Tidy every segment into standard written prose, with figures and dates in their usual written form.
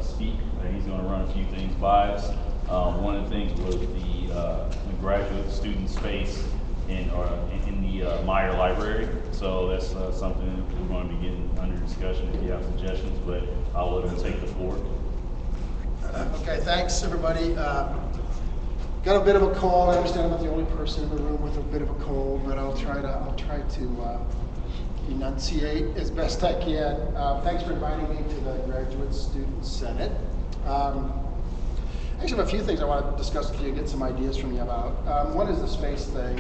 speak, and he's going to run a few things by us. One of the things was the graduate student space in the Meyer Library. So that's something we're going to be getting under discussion if you have suggestions, but I'll let him take the floor. Okay, thanks everybody. Got a bit of a cold. I understand I'm not the only person in the room with a bit of a cold, but I'll try to enunciate as best I can. Thanks for inviting me to the Graduate Student Senate. I actually have a few things I want to discuss with you and get some ideas from you about. One is the space thing.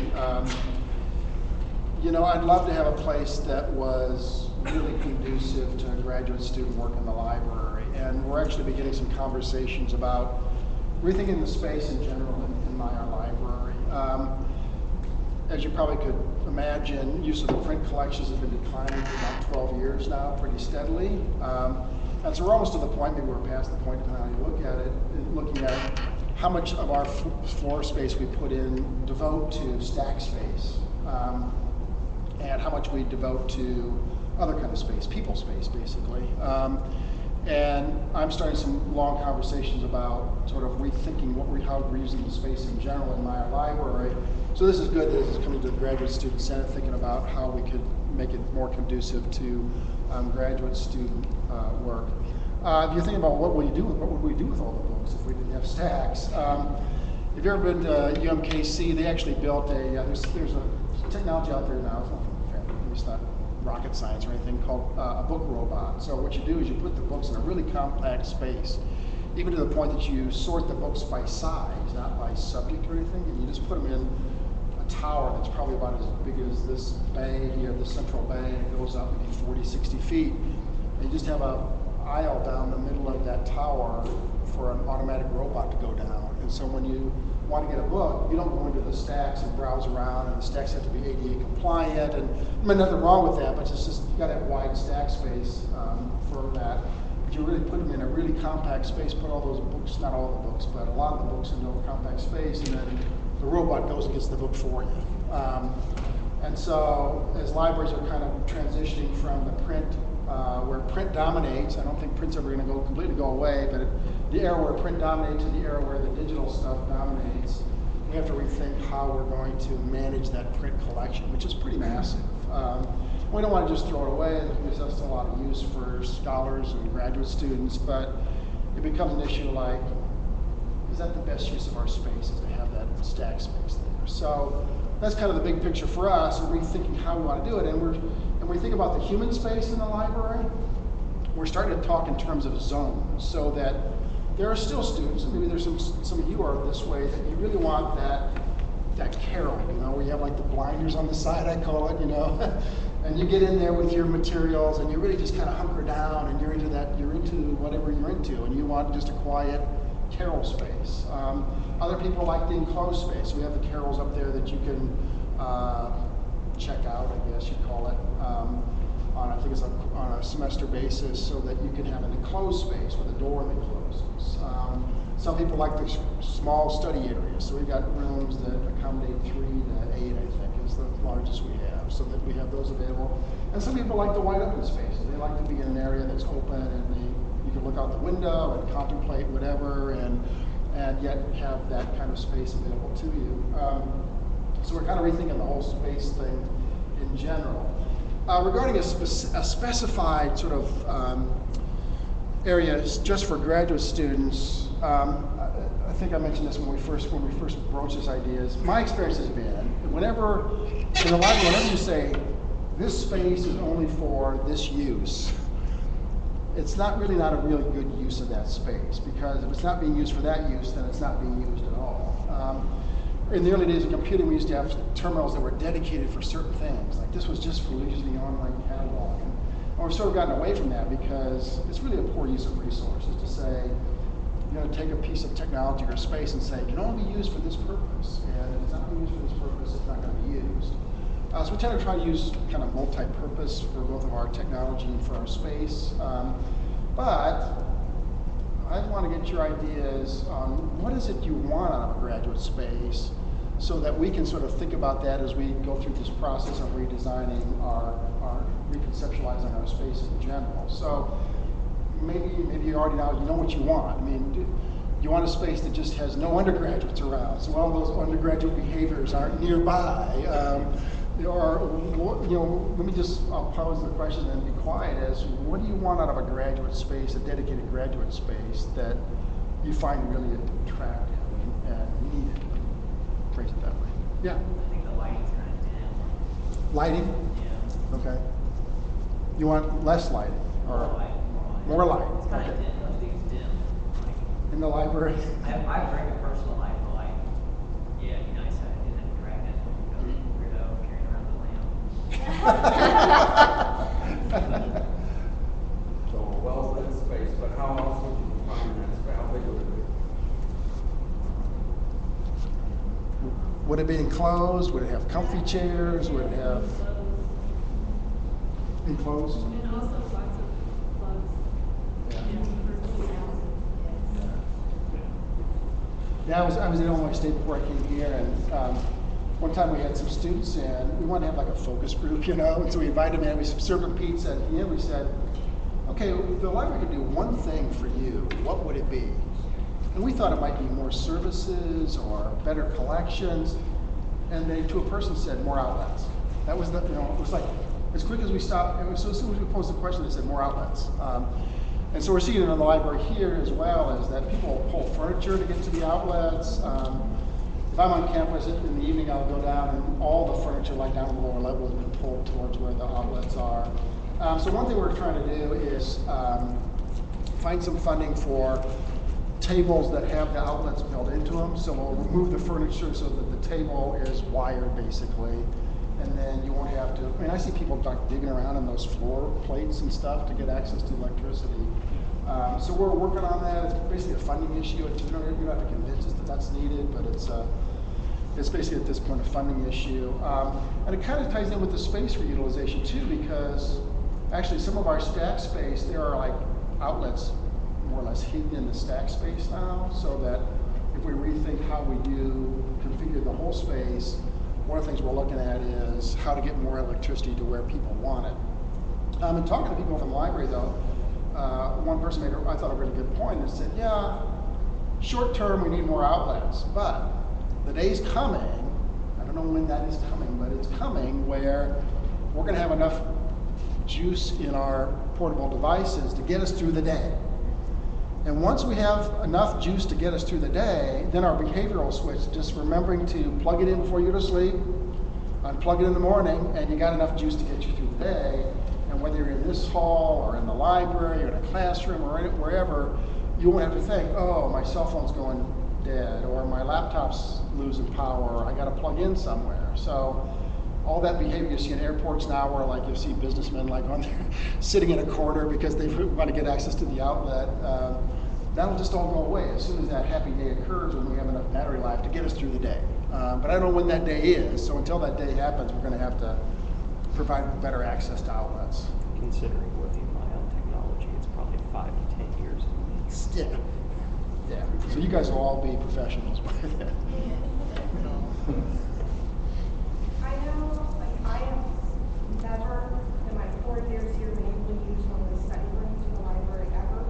You know, I'd love to have a place that was really conducive to graduate student work in the library, and we're actually beginning some conversations about rethinking the space in general in Meyer Library. As you probably could imagine, use of the print collections has been declining for about 12 years now, pretty steadily. And so we're almost to the point, maybe we're past the point, depending on how you look at it, looking at how much of our floor space we put in, devote to stack space, and how much we devote to other kind of space, people space, basically. And I'm starting some long conversations about sort of rethinking how we're using the space in general in Meyer Library. So this is good that this is coming to the Graduate Student Senate, thinking about how we could make it more conducive to graduate student work. If you think about what would we do with all the books if we didn't have stacks? If you've ever been to UMKC, they actually built there's a technology out there now, it's not rocket science or anything, called a book robot. So what you do is you put the books in a really compact space, even to the point that you sort the books by size, not by subject or anything, and you just put them in a tower that's probably about as big as this bay here, the central bay, and it goes up maybe 40, 60 feet. And you just have an aisle down the middle of that tower for an automatic robot to go down. And so when you want to get a book, you don't go into the stacks and browse around, and the stacks have to be ADA compliant, and I mean, nothing wrong with that, but it's just you got to have wide stack space for that. But you really put them in a really compact space, put all those books, not all the books, but a lot of the books into a compact space, and then the robot goes and gets the book for you. And so as libraries are kind of transitioning from the print, where print dominates, I don't think print's ever going to completely go away, but the era where print dominates to the era where the digital stuff dominates, we have to rethink how we're going to manage that print collection, which is pretty massive. We don't want to just throw it away. There's still a lot of use for scholars and graduate students, but it becomes an issue like, is that the best use of our space, is to have that stack space there? So that's kind of the big picture for us, and rethinking how we want to do it. And when we think about the human space in the library, we're starting to talk in terms of zones, so that there are still students, and maybe there's some of you are this way, that you really want that carol, you know, where you have like the blinders on the side, I call it, you know, and you get in there with your materials, and you really just kind of hunker down, and you're into whatever you're into, and you want just a quiet carol space. Other people like the enclosed space. We have the carols up there that you can check out, I guess you'd call it, I think it's on a semester basis, so that you can have an enclosed space with a door that closes. Some people like the small study areas, so we've got rooms that accommodate 3 to 8, I think, is the largest we have, so that we have those available. And some people like the wide open spaces. They like to be in an area that's open, and you can look out the window and contemplate whatever, and yet have that kind of space available to you. So we're kind of rethinking the whole space thing in general. Regarding a specified sort of area just for graduate students, I think I mentioned this when we first broached this idea. My experience has been, whenever in the library, whenever you say this space is only for this use, it's not a really good use of that space, because if it's not being used for that use, then it's not being used at all. In the early days of computing, we used to have terminals that were dedicated for certain things. Like this was just for using the online catalog. And we've sort of gotten away from that because it's really a poor use of resources to say, you're going to take a piece of technology or space and say, it can only be used for this purpose. And if it's not being used for this purpose, it's not going to be used. So we tend to try to use kind of multi-purpose for both of our technology and for our space. But I want to get your ideas on what is it you want out of a graduate space, so that we can sort of think about that as we go through this process of redesigning reconceptualizing our space in general. So maybe you already know what you want. I mean, you want a space that just has no undergraduates around, so all those undergraduate behaviors aren't nearby. Let me just, I'll pose the question and be quiet as, what do you want out of a graduate space, a dedicated graduate space that you find really attractive and needed? Phrase it that way. Yeah? I think the lighting's kind of dim. Lighting? Yeah. Okay. You want less lighting? Or more light? It's kind Okay. of dim, those things dim. Like, In the library? I bring a personal light, but like, yeah, it'd be nice if I didn't drag that weirdo carrying around the lamp. So a well-lit space, but how else would you define that space? How big would it be? Would it be enclosed? Would it have comfy chairs? Would it have enclosed? And also lots of plugs. Yeah. For Yeah, I was in Illinois State before I came here, and one time we had some students in. We wanted to have like a focus group, and so we invited them in. We served them pizza, and at the end we said, okay, if the library could do one thing for you, what would it be? And we thought it might be more services or better collections, and they, to a person, said more outlets. That was the, it was like, as quick as we stopped, and so as soon as we posed the question, they said more outlets. And so we're seeing it in the library here as well, is that people pull furniture to get to the outlets. If I'm on campus in the evening, I'll go down and all the furniture like down on the lower level has been pulled towards where the outlets are. So one thing we're trying to do is find some funding for tables that have the outlets built into them. So we'll remove the furniture so that the table is wired basically. And then you won't have to, I mean, I see people like digging around in those floor plates and stuff to get access to electricity. So we're working on that. It's basically a funding issue. You don't have to convince us that that's needed, but it's basically at this point a funding issue. And it kind of ties in with the space reutilization too, because actually some of our stack space, there are like outlets more or less hidden in the stack space now, so that if we rethink how we do configure the whole space, one of the things we're looking at is how to get more electricity to where people want it. And talking to people from the library though, one person made, I thought, a really good point and said, yeah, short term we need more outlets, but the day's coming, I don't know when that is coming, but it's coming where we're gonna have enough juice in our portable devices to get us through the day. And once we have enough juice to get us through the day, then our behavioral switch, just remembering to plug it in before you go to sleep, unplug it in the morning, and you got enough juice to get you through the day. And whether you're in this hall or in the library or in a classroom or wherever, you won't have to think, oh, my cell phone's going dead, or my laptop's losing power, or I got to plug in somewhere. So all that behavior you see in airports now, where like you see businessmen like on there sitting in a corner because they want to get access to the outlet, that'll just all go away as soon as that happy day occurs when we have enough battery life to get us through the day. But I don't know when that day is, so until that day happens, we're going to have to provide better access to outlets. Considering lithium-ion technology, it's probably 5 to 10 years at least. Yeah, yeah. So you guys will all be professionals by then. I know, like, I have never, in my 4 years here, been able to use one of the study rooms in the library ever.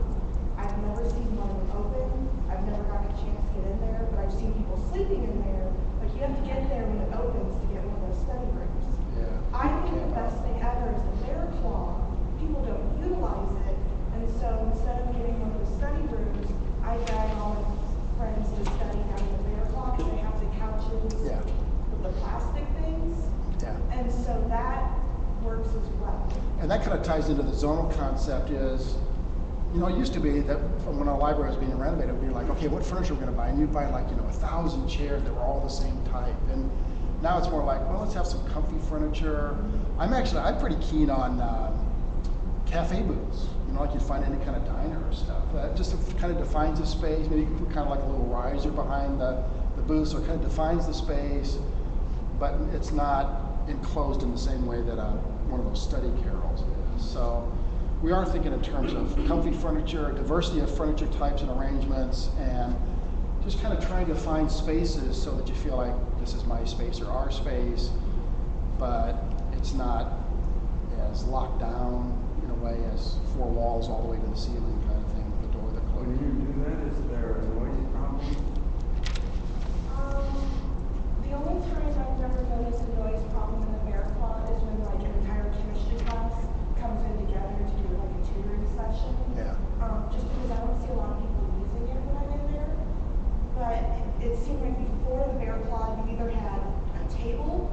I've never seen one open. I've never gotten a chance to get in there, but I've seen people sleeping in there. Like, you have to get there when it opens to get one of those study rooms. Yeah. I think the best thing ever is the bear claw. People don't utilize it, and so instead of getting one of the study rooms, I drag all my friends to study down in the bear claw because they have the couches Yeah. with the plastic things. Yeah. And so that works as well. And that kind of ties into the zonal concept is, it used to be that when a library was being renovated, it would be like, okay, what furniture we're going to buy? And you'd buy like, 1,000 chairs that were all the same type. And now it's more like, well, let's have some comfy furniture. I'm pretty keen on cafe booths, like you'd find any kind of diner or stuff. Just kind of defines the space. Maybe you can put kind of like a little riser behind the booth, so it kind of defines the space, but it's not enclosed in the same way that one of those study carrels is. So we are thinking in terms of comfy furniture, diversity of furniture types and arrangements, and just kind of trying to find spaces so that you feel like this is my space or our space, but it's not as locked down, way as 4 walls all the way to the ceiling kind of thing, with the door that When closes. you do that, is there a noise problem? The only time I've ever noticed a noise problem in the bear claw is when like an entire chemistry class comes in together to do like a tutoring session. Yeah. Just because I don't see a lot of people using it when I'm in there. But it seemed like before the bear claw, you either had a table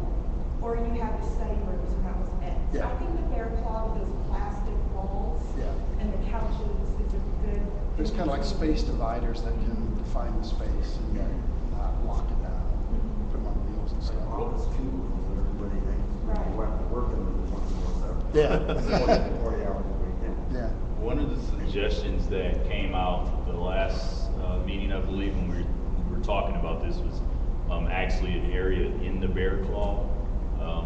or you had the study rooms, and that was it. So Yeah. I think the bear claw with those plastic walls Yeah. and the couches is a good. There's kind of like space dividers that can define the space and yet not lock it down, put them on wheels and stuff. All this cubicles, everybody thinks, Right. you have to work in them 24/7. Yeah. 40 hours a week, yeah. Yeah. One of the suggestions that came out the last meeting, I believe, when we were talking about this was actually an area in the Bear Claw.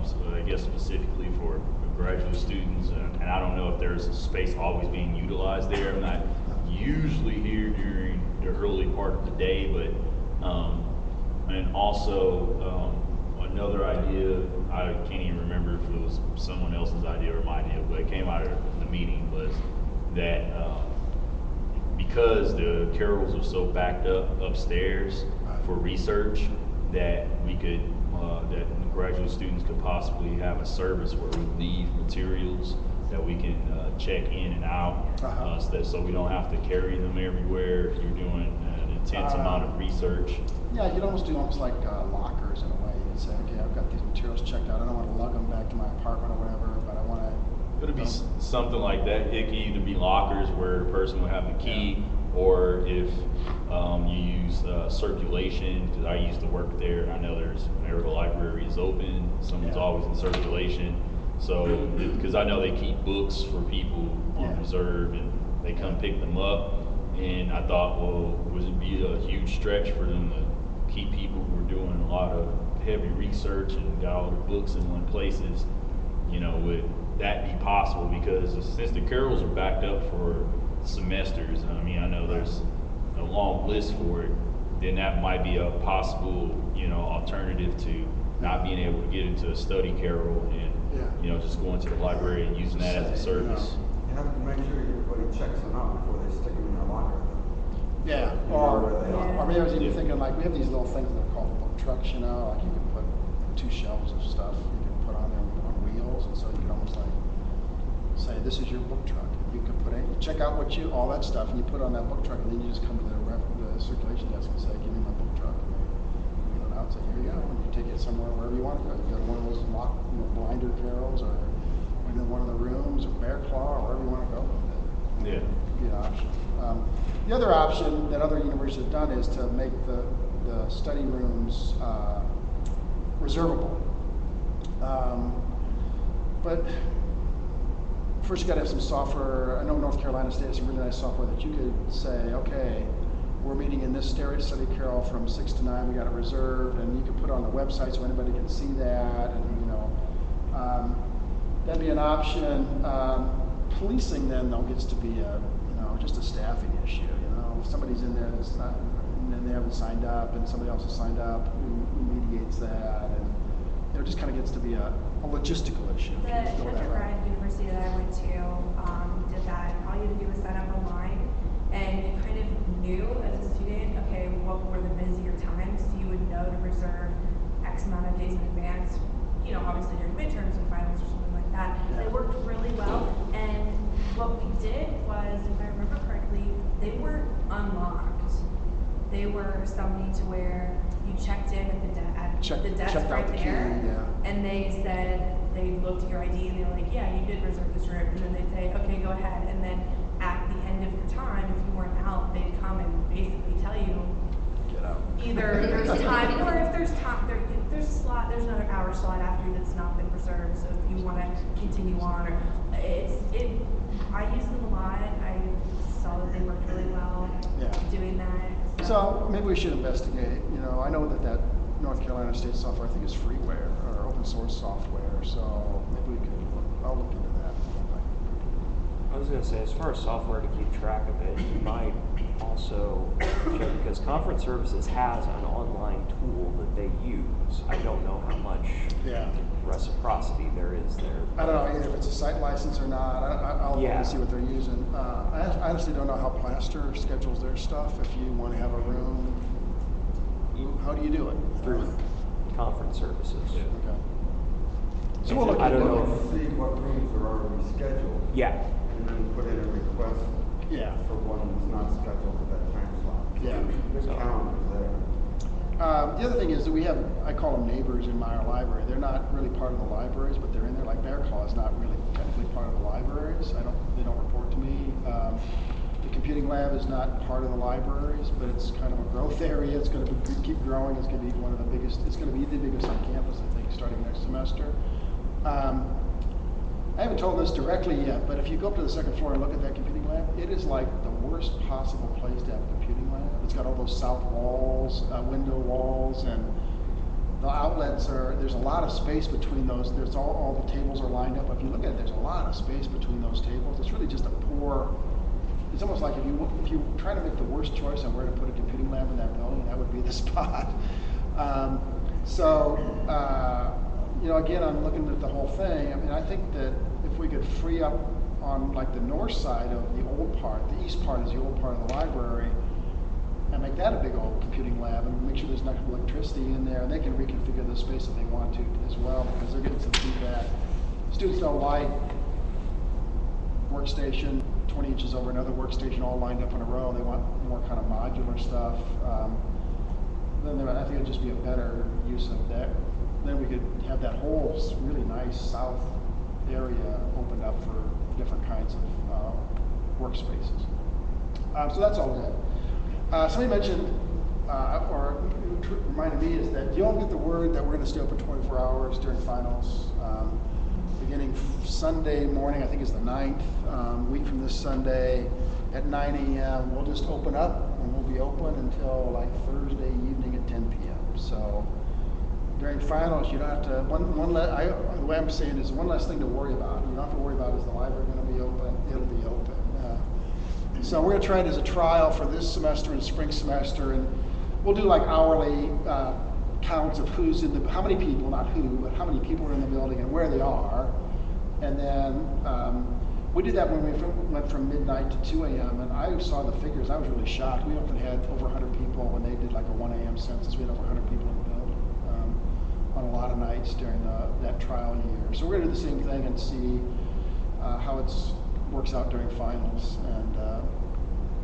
So I guess specifically for graduate students, and I don't know if there's a space always being utilized there. I'm not usually here during the early part of the day, but and also another idea, I can't even remember if it was someone else's idea or my idea, but it came out of the meeting, was that because the carrels are so backed up upstairs for research, that we could, that graduate students could possibly have a service where we leave materials that we can check in and out, so we don't have to carry them everywhere if you're doing an intense amount of research. Yeah, you could almost do almost like lockers in a way. You'd say, okay, I've got these materials checked out. I don't want to lug them back to my apartment or whatever, but I want to. It'll be something like that. It can either be lockers where the person will have the key, or if you use circulation, because I used to work there, and I know whenever the library is open, someone's always in circulation. So, because I know they keep books for people on reserve, and they come pick them up. And I thought, well, would it be a huge stretch for them to keep people who are doing a lot of heavy research and got all the books in one places? Would that be possible? Because since the carrels are backed up for semesters, I mean, I know there's a long list for it, then that might be a possible, alternative to not being able to get into a study carrel and, just going to the library and using that as a service. You have to make sure everybody checks them out before they stick them in their locker. Yeah, You know where they are. or maybe I was even thinking like we have these little things that are called book trucks, like you can put 2 shelves of stuff you can put on there on wheels, and so you can almost like say this is your book truck. You can put check out all that stuff, and you put it on that book truck, and then you just come to the circulation desk and say, give me my book truck. And they wheel it out, and say, here you go, and you take it somewhere wherever you want to go. You go to one of those blinder carrels, or in one of the rooms, or Bear Claw, or wherever you want to go with it. Yeah. Be an option. The other option that other universities have done is to make the study rooms reservable. But first you got to have some software. I know North Carolina State has some really nice software that you could say, okay, we're meeting in this study carrel from 6 to 9. We got it reserved, and you can put it on the website so anybody can see that. And that'd be an option. Policing then though gets to be just a staffing issue. If somebody's in there that's not, and they haven't signed up, and somebody else has signed up, who mediates that, and it just kind of gets to be a logistical issue. The undergrad university that I went to did that. All you had to do was sign up online, and you kind of knew as a student, okay, what were the busier times, so you would know to reserve X amount of days in advance. Obviously during midterms and finals or something like that. They worked really well, and what we did was, if I remember correctly, they weren't unlocked. They were something to where you checked in at the desk right there, and they said, they looked at your ID and they were like, yeah, you did reserve this room, and then they'd say, okay, go ahead, and then at the end of your time, if you weren't out, they'd come and basically tell you, get out. Either there's time, or if there's time, there's a slot, there's another hour slot after that's not been reserved, so if you want to continue on, or I use them a lot. I saw that they worked really well doing that. So maybe we should investigate. I know that North Carolina State software, I think, is freeware or open source software. So maybe we could I'll look into that. I was going to say, as far as software to keep track of it, you might also check, because Conference Services has an online tool that they use. I don't know how much reciprocity there is there. I don't know either if it's a site license or not. I'll look Yeah. and see what they're using. I honestly don't know how Plaster schedules their stuff. If you want to have a room, how do you do it? Through conference services. Okay. So we'll look I at don't it. know. Look and see what rooms are already scheduled. Yeah, And then put in a request Yeah. for one that's not scheduled at that time slot. Yeah. The So- calendar's there. The other thing is that we have, I call them neighbors in Meyer Library. They're not really part of the libraries, but they're in there. Like Bear Claw is not really technically part of the libraries. They don't report to me. The computing lab is not part of the libraries, but it's kind of a growth area. It's going to keep growing. It's going to be one of the biggest. It's going to be the biggest on campus, I think, starting next semester. I haven't told this directly yet, but if you go up to the second floor and look at that computing lab, it is like the worst possible place to have a computing lab. It's got all those south walls, window walls, and the outlets are, there's a lot of space between those. There's all the tables are lined up. If you look at it, there's a lot of space between those tables. It's really just a poor, it's almost like if you try to make the worst choice on where to put a computing lab in that building, that would be the spot. You know, again, I'm looking at the whole thing. I mean, I think that if we could free up on like the north side of the old part, the east part is the old part of the library, and make that a big old computing lab and make sure there's enough electricity in there, and they can reconfigure the space if they want to as well, because they're getting some feedback. Students don't like workstation 20 inches over another workstation all lined up in a row. They want more kind of modular stuff. Then I think it'd just be a better use of that. Then we could have that whole really nice south area opened up for different kinds of workspaces. So that's all good. Somebody mentioned, or reminded me, is that you all get the word that we're going to stay open 24 hours during finals. Beginning Sunday morning, I think is the 9th, week from this Sunday at 9 a.m. We'll just open up, and we'll be open until like Thursday evening at 10 p.m. So during finals, you don't have to, the way I'm saying is one less thing to worry about. You don't have to worry about is the library going to be open? It'll be open. So we're going to try it as a trial for this semester and spring semester, and we'll do like hourly counts of who's in the, how many people, not who, but how many people are in the building and where they are. And then we did that when we went from midnight to 2 a.m. and I saw the figures. I was really shocked. We often had over 100 people when they did like a 1 a.m. census. We had over 100 people in the building on a lot of nights during that trial year. So we're going to do the same thing and see how it works out during finals and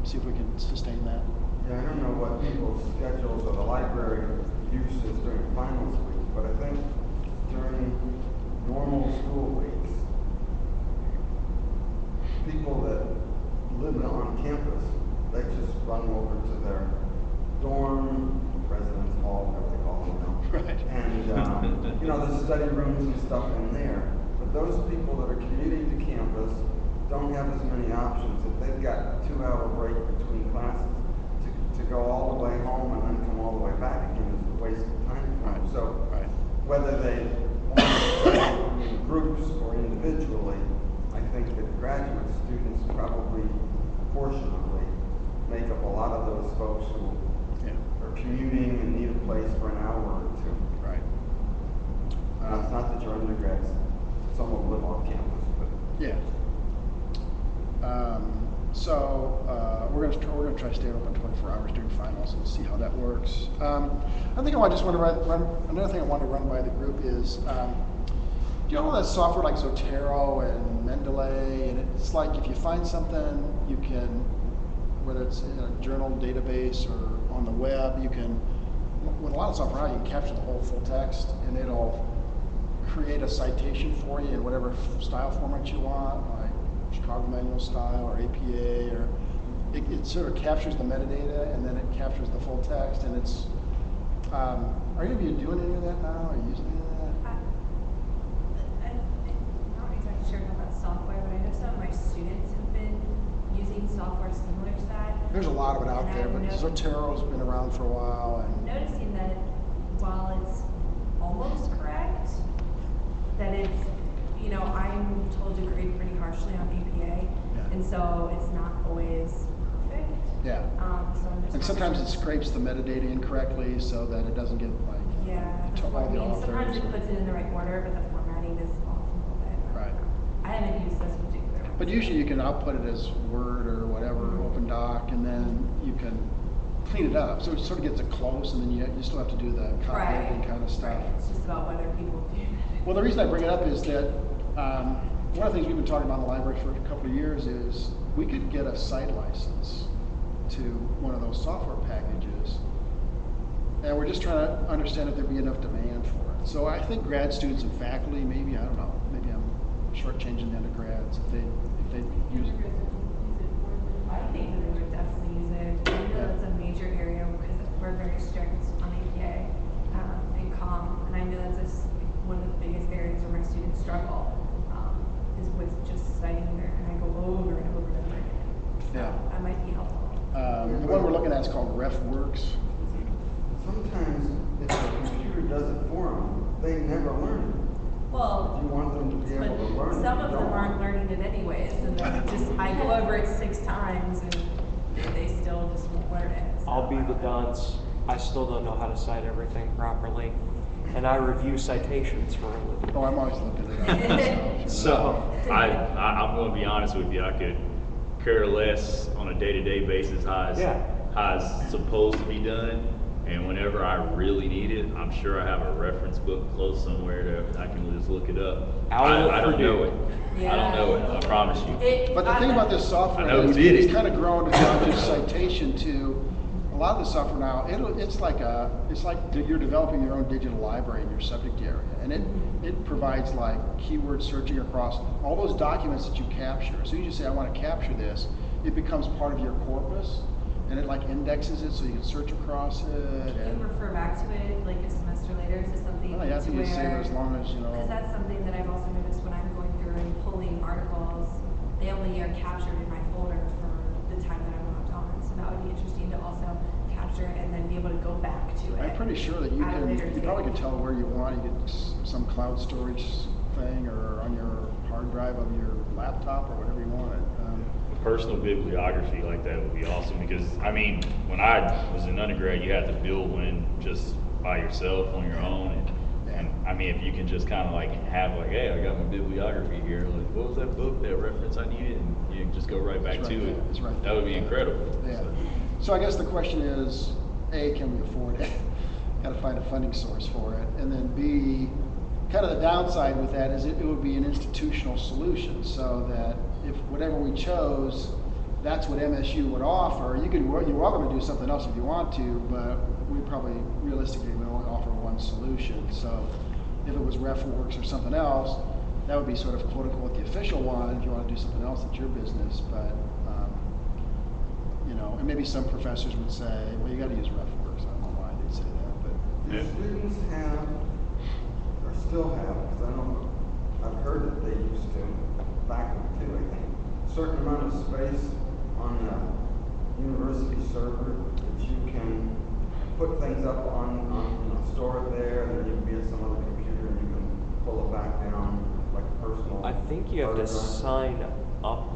see if we can sustain that. Yeah, I don't know what people's schedules of the library use is during finals week, but I think during normal school weeks, people that live on campus, they just run over to their dorm, residence hall, whatever they call them now. Right. And, you know, there's study rooms and stuff in there. But those people that are commuting to campus don't have as many options. If they've got a 2-hour break between classes, to go all the way home and then come all the way back again is a waste of time. Right. So Right. whether they want to study in groups or individually, I think that graduate students probably proportionately make up a lot of those folks who are commuting and need a place for an hour or two. Right. It's not that you're undergrads, some of them live on campus, but Yeah. We're going to try to stay open 24 hours during finals and see how that works. I think I just want to run another thing I want to run by the group is, do you know all that software like Zotero and Mendeley? And it's like if you find something, you can, whether it's in a journal database or on the web, you can, with a lot of software, you can capture the whole full text and it'll create a citation for you in whatever style format you want, like Chicago Manual style or APA, or it sort of captures the metadata and then it captures the full text, and it's, are any of you doing any of that now? Are you using any of that? I'm not exactly sure about that software, but I know some of my students have been using software similar to that. There's a lot of it out And there, I've but Zotero's been around for a while, and noticing that while it's almost correct, that it's, you know, I'm told to grade pretty harshly on APA, and so it's not always perfect. yeah. So I'm just And not sometimes sure. it scrapes the metadata incorrectly so that it doesn't get like Yeah, to all I the mean, sometimes authors. it puts it in the right order, but the formatting is off a little bit. Right. I haven't used this particular one. But usually you can output it as Word or whatever, Open Doc, and then you can clean it up. So it sort of gets it close, and then you still have to do the copy Right. editing kind of stuff. Right. It's just about whether people do that. Well, the reason I bring it up is that one of the things we've been talking about in the library for a couple of years is we could get a site license to one of those software packages, and we're just trying to understand if there'd be enough demand for it. So I think grad students and faculty, maybe, I don't know, maybe I'm shortchanging the undergrads if they use it. I think that they would definitely use it. I know that's a major area because we're very strict on APA and COM, and I know that's one of the biggest areas where my students struggle is with just citing there, and I go over and over and over again. So Yeah. that might be helpful. The one we're looking at is called RefWorks. Sometimes if the computer does it for them, they never learn it. Well, If you want them to be able to learn but it, some you of them don't. aren't learning it anyways, and then I go over it 6 times and they still just won't learn it. So I'll be I the don't know. dunce. I still don't know how to cite everything properly. And I review citations for a living. Oh, I'm always looking it up. So, I'm gonna be honest with you, I could care less on a day-to-day basis how it's supposed to be done. And whenever I really need it, I'm sure I have a reference book close somewhere that I can just look it up. I don't know it. I don't know it, I promise you. But the thing about this software I know who is did it's it. kind of grown to not just citation to a lot of the software now. It's like you're developing your own digital library in your subject area, and it provides like keyword searching across all those documents that you capture. As soon as you say I want to capture this, it becomes part of your corpus, and it like indexes it so you can search across it. Can And, you refer back to it like a semester later to something well, yeah, I to think you save it where- as long as you know. Because that's something that I've also noticed when I'm going through and pulling articles, they only are captured in my folder for the time that I'm logged on. So that would be interesting to also capture it and then be able to go back to it. I'm pretty sure that you at a can. later You probably date. can tell where you want. You get some cloud storage thing, or on your hard drive of your laptop, or whatever you want. Personal bibliography like that would be awesome because, I mean, when I was in undergrad, you had to build one just by yourself on your own. And I mean, if you can just kind of like have like, hey, I got my bibliography here. Like, what was that book, that reference I needed? And you can just go right back It's to right it. there. It's right That would be there. incredible. Yeah. So, So I guess the question is, A, can we afford it? Got to find a funding source for it. And then B, kind of the downside with that is it would be an institutional solution, so that if whatever we chose, that's what MSU would offer. You're welcome to do something else if you want to, but we probably realistically would only offer one solution. So if it was RefWorks or something else, that would be sort of quote unquote the official one. If you want to do something else, it's your business. But you know, and maybe some professors would say, well, you got to use RefWorks. I don't know why they'd say that, but Do students have, or still have, because I know, I've heard that they used to, faculty too, I think, certain amount of space on the university server that you can put things up on, you know, store it there, and then you can be at some other computer and you can pull it back down like a personal. I think you have to hard drive. sign up.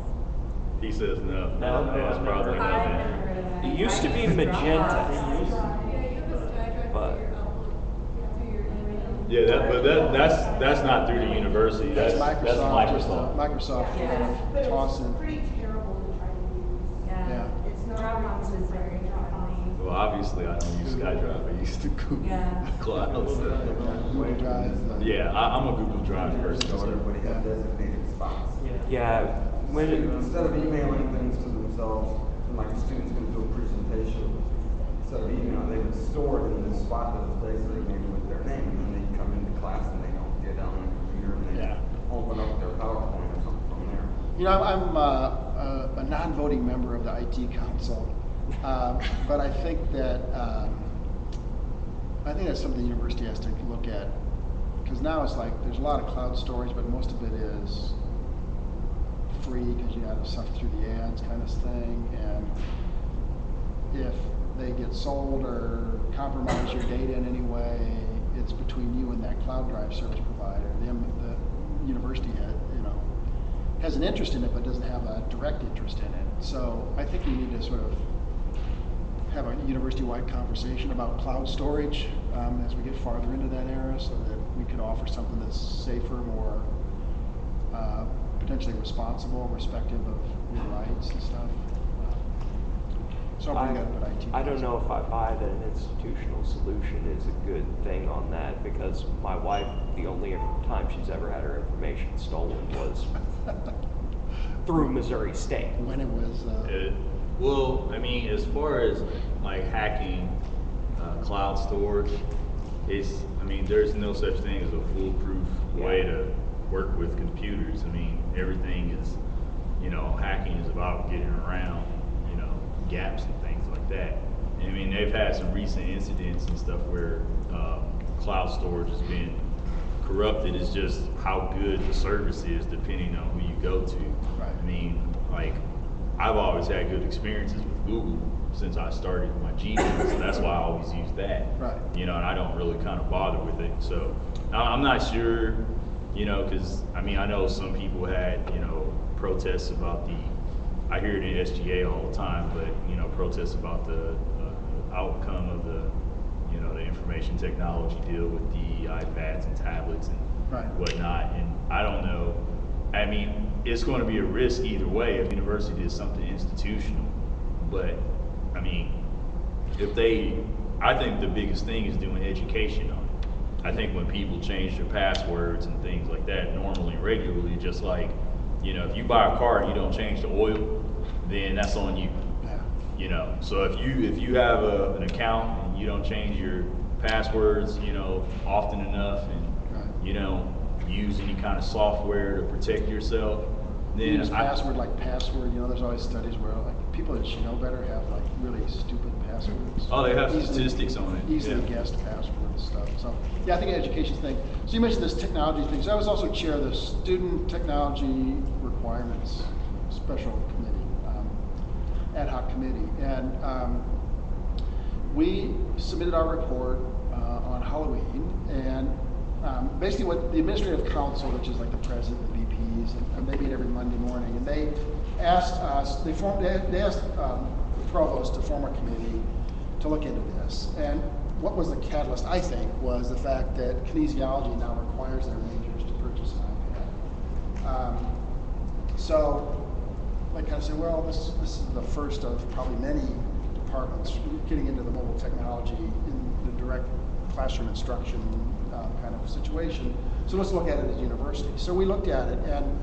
he says no. No, That's I've probably never- I've no. never heard of that. It used to be I use magenta. Dropbox. Yeah, you have a SkyDrive But- to your Outlook, to your email. Yeah, that's not through the university. that's That's Microsoft. Just, Microsoft. Microsoft Yeah. But toss it's in. pretty terrible to try to use. Yeah. Yeah. It's not. Dropbox is very friendly. Well, obviously, I don't use SkyDrive. I use the Google Yeah. Cloud. Google Drive. Yeah, I'm a Google Drive person. So So. everybody has designated spots. Yeah, when Instead of emailing things to themselves, and like a student's gonna do a presentation, instead of emailing, they would store it in this spot that was designated with their name, and then they come into class and they don't get on the computer and they Yeah. open up their PowerPoint or something from there. You know, I'm a non-voting member of the IT Council, but I think that's something the university has to look at, because now it's like there's a lot of cloud storage, but most of it is free because you have to suffer through the ads kind of thing, and if they get sold or compromise your data in any way, it's between you and that cloud drive service provider. The university has an interest in it, but doesn't have a direct interest in it. So I think you need to sort of have a university-wide conversation about cloud storage as we get farther into that era, so that we could offer something that's safer, more potentially responsible, respective of your rights and stuff. So I'll bring that up at IT. I don't know if I buy that an institutional solution is a good thing on that, because my wife, the only time she's ever had her information stolen was through Missouri State. When it was. Well, I mean, as far as like hacking cloud storage, I mean, there's no such thing as a foolproof way to work with computers. I mean, everything is, hacking is about getting around, gaps and things like that. And, I mean, they've had some recent incidents and stuff where cloud storage has been corrupted. It's just how good the service is depending on who you go to. Right. I mean, like, I've always had good experiences with Google since I started my Gmail, so that's why I always use that. Right. And I don't really kind of bother with it. So I'm not sure, because I mean, I know some people had, protests about I hear it in SGA all the time, but protests about the outcome of the information technology deal with the iPads and tablets and whatnot. And I don't know. I mean, it's going to be a risk either way if the university is something institutional. But I mean, I think the biggest thing is doing education on it. I think when people change their passwords and things like that normally and regularly, just like, if you buy a car and you don't change the oil, then that's on you. So if you have an account and you don't change your passwords, often enough, and you don't use any kind of software to protect yourself, then use password like password. There's always studies where like people that should know better have like really stupid passwords. Oh, they have statistics on it. Easily guessed password and stuff. So yeah, I think education thing. So you mentioned this technology thing. So I was also chair of the Student Technology Requirements Special Committee, ad hoc committee, and we submitted our report on Halloween, and basically what the administrative council, which is like the president, the VPs, and they meet every Monday morning, and they asked us, they asked the provost to form a committee to look into this. And what was the catalyst, I think, was the fact that kinesiology now requires their majors to purchase an iPad. So they kind of said, well, this is the first of probably many departments getting into the mobile technology in the direct classroom instruction kind of situation. So let's look at it as a university. So we looked at it, and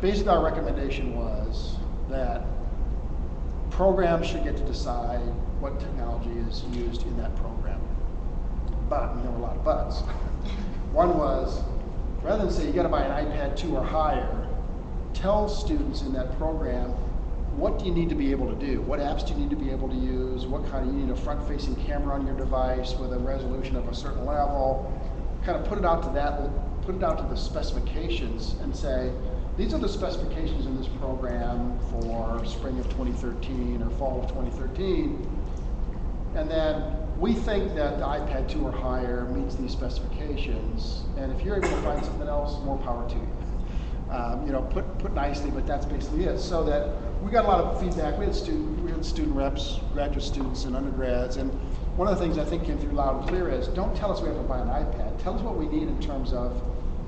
basically our recommendation was that programs should get to decide what technology is used in that program. But, and there were a lot of buts. One was, rather than say you got to buy an iPad 2 or higher, tell students in that program, what do you need to be able to do? What apps do you need to be able to use? What kind of, you need a front-facing camera on your device with a resolution of a certain level? Kind of put it out to the specifications and say, these are the specifications in this program for spring of 2013 or fall of 2013. And then we think that the iPad 2 or higher meets these specifications. And if you're able to find something else, more power to you. Put nicely, but that's basically it. So that we got a lot of feedback. We had student reps, graduate students, and undergrads. And one of the things I think came through loud and clear is, don't tell us we have to buy an iPad. Tell us what we need in terms of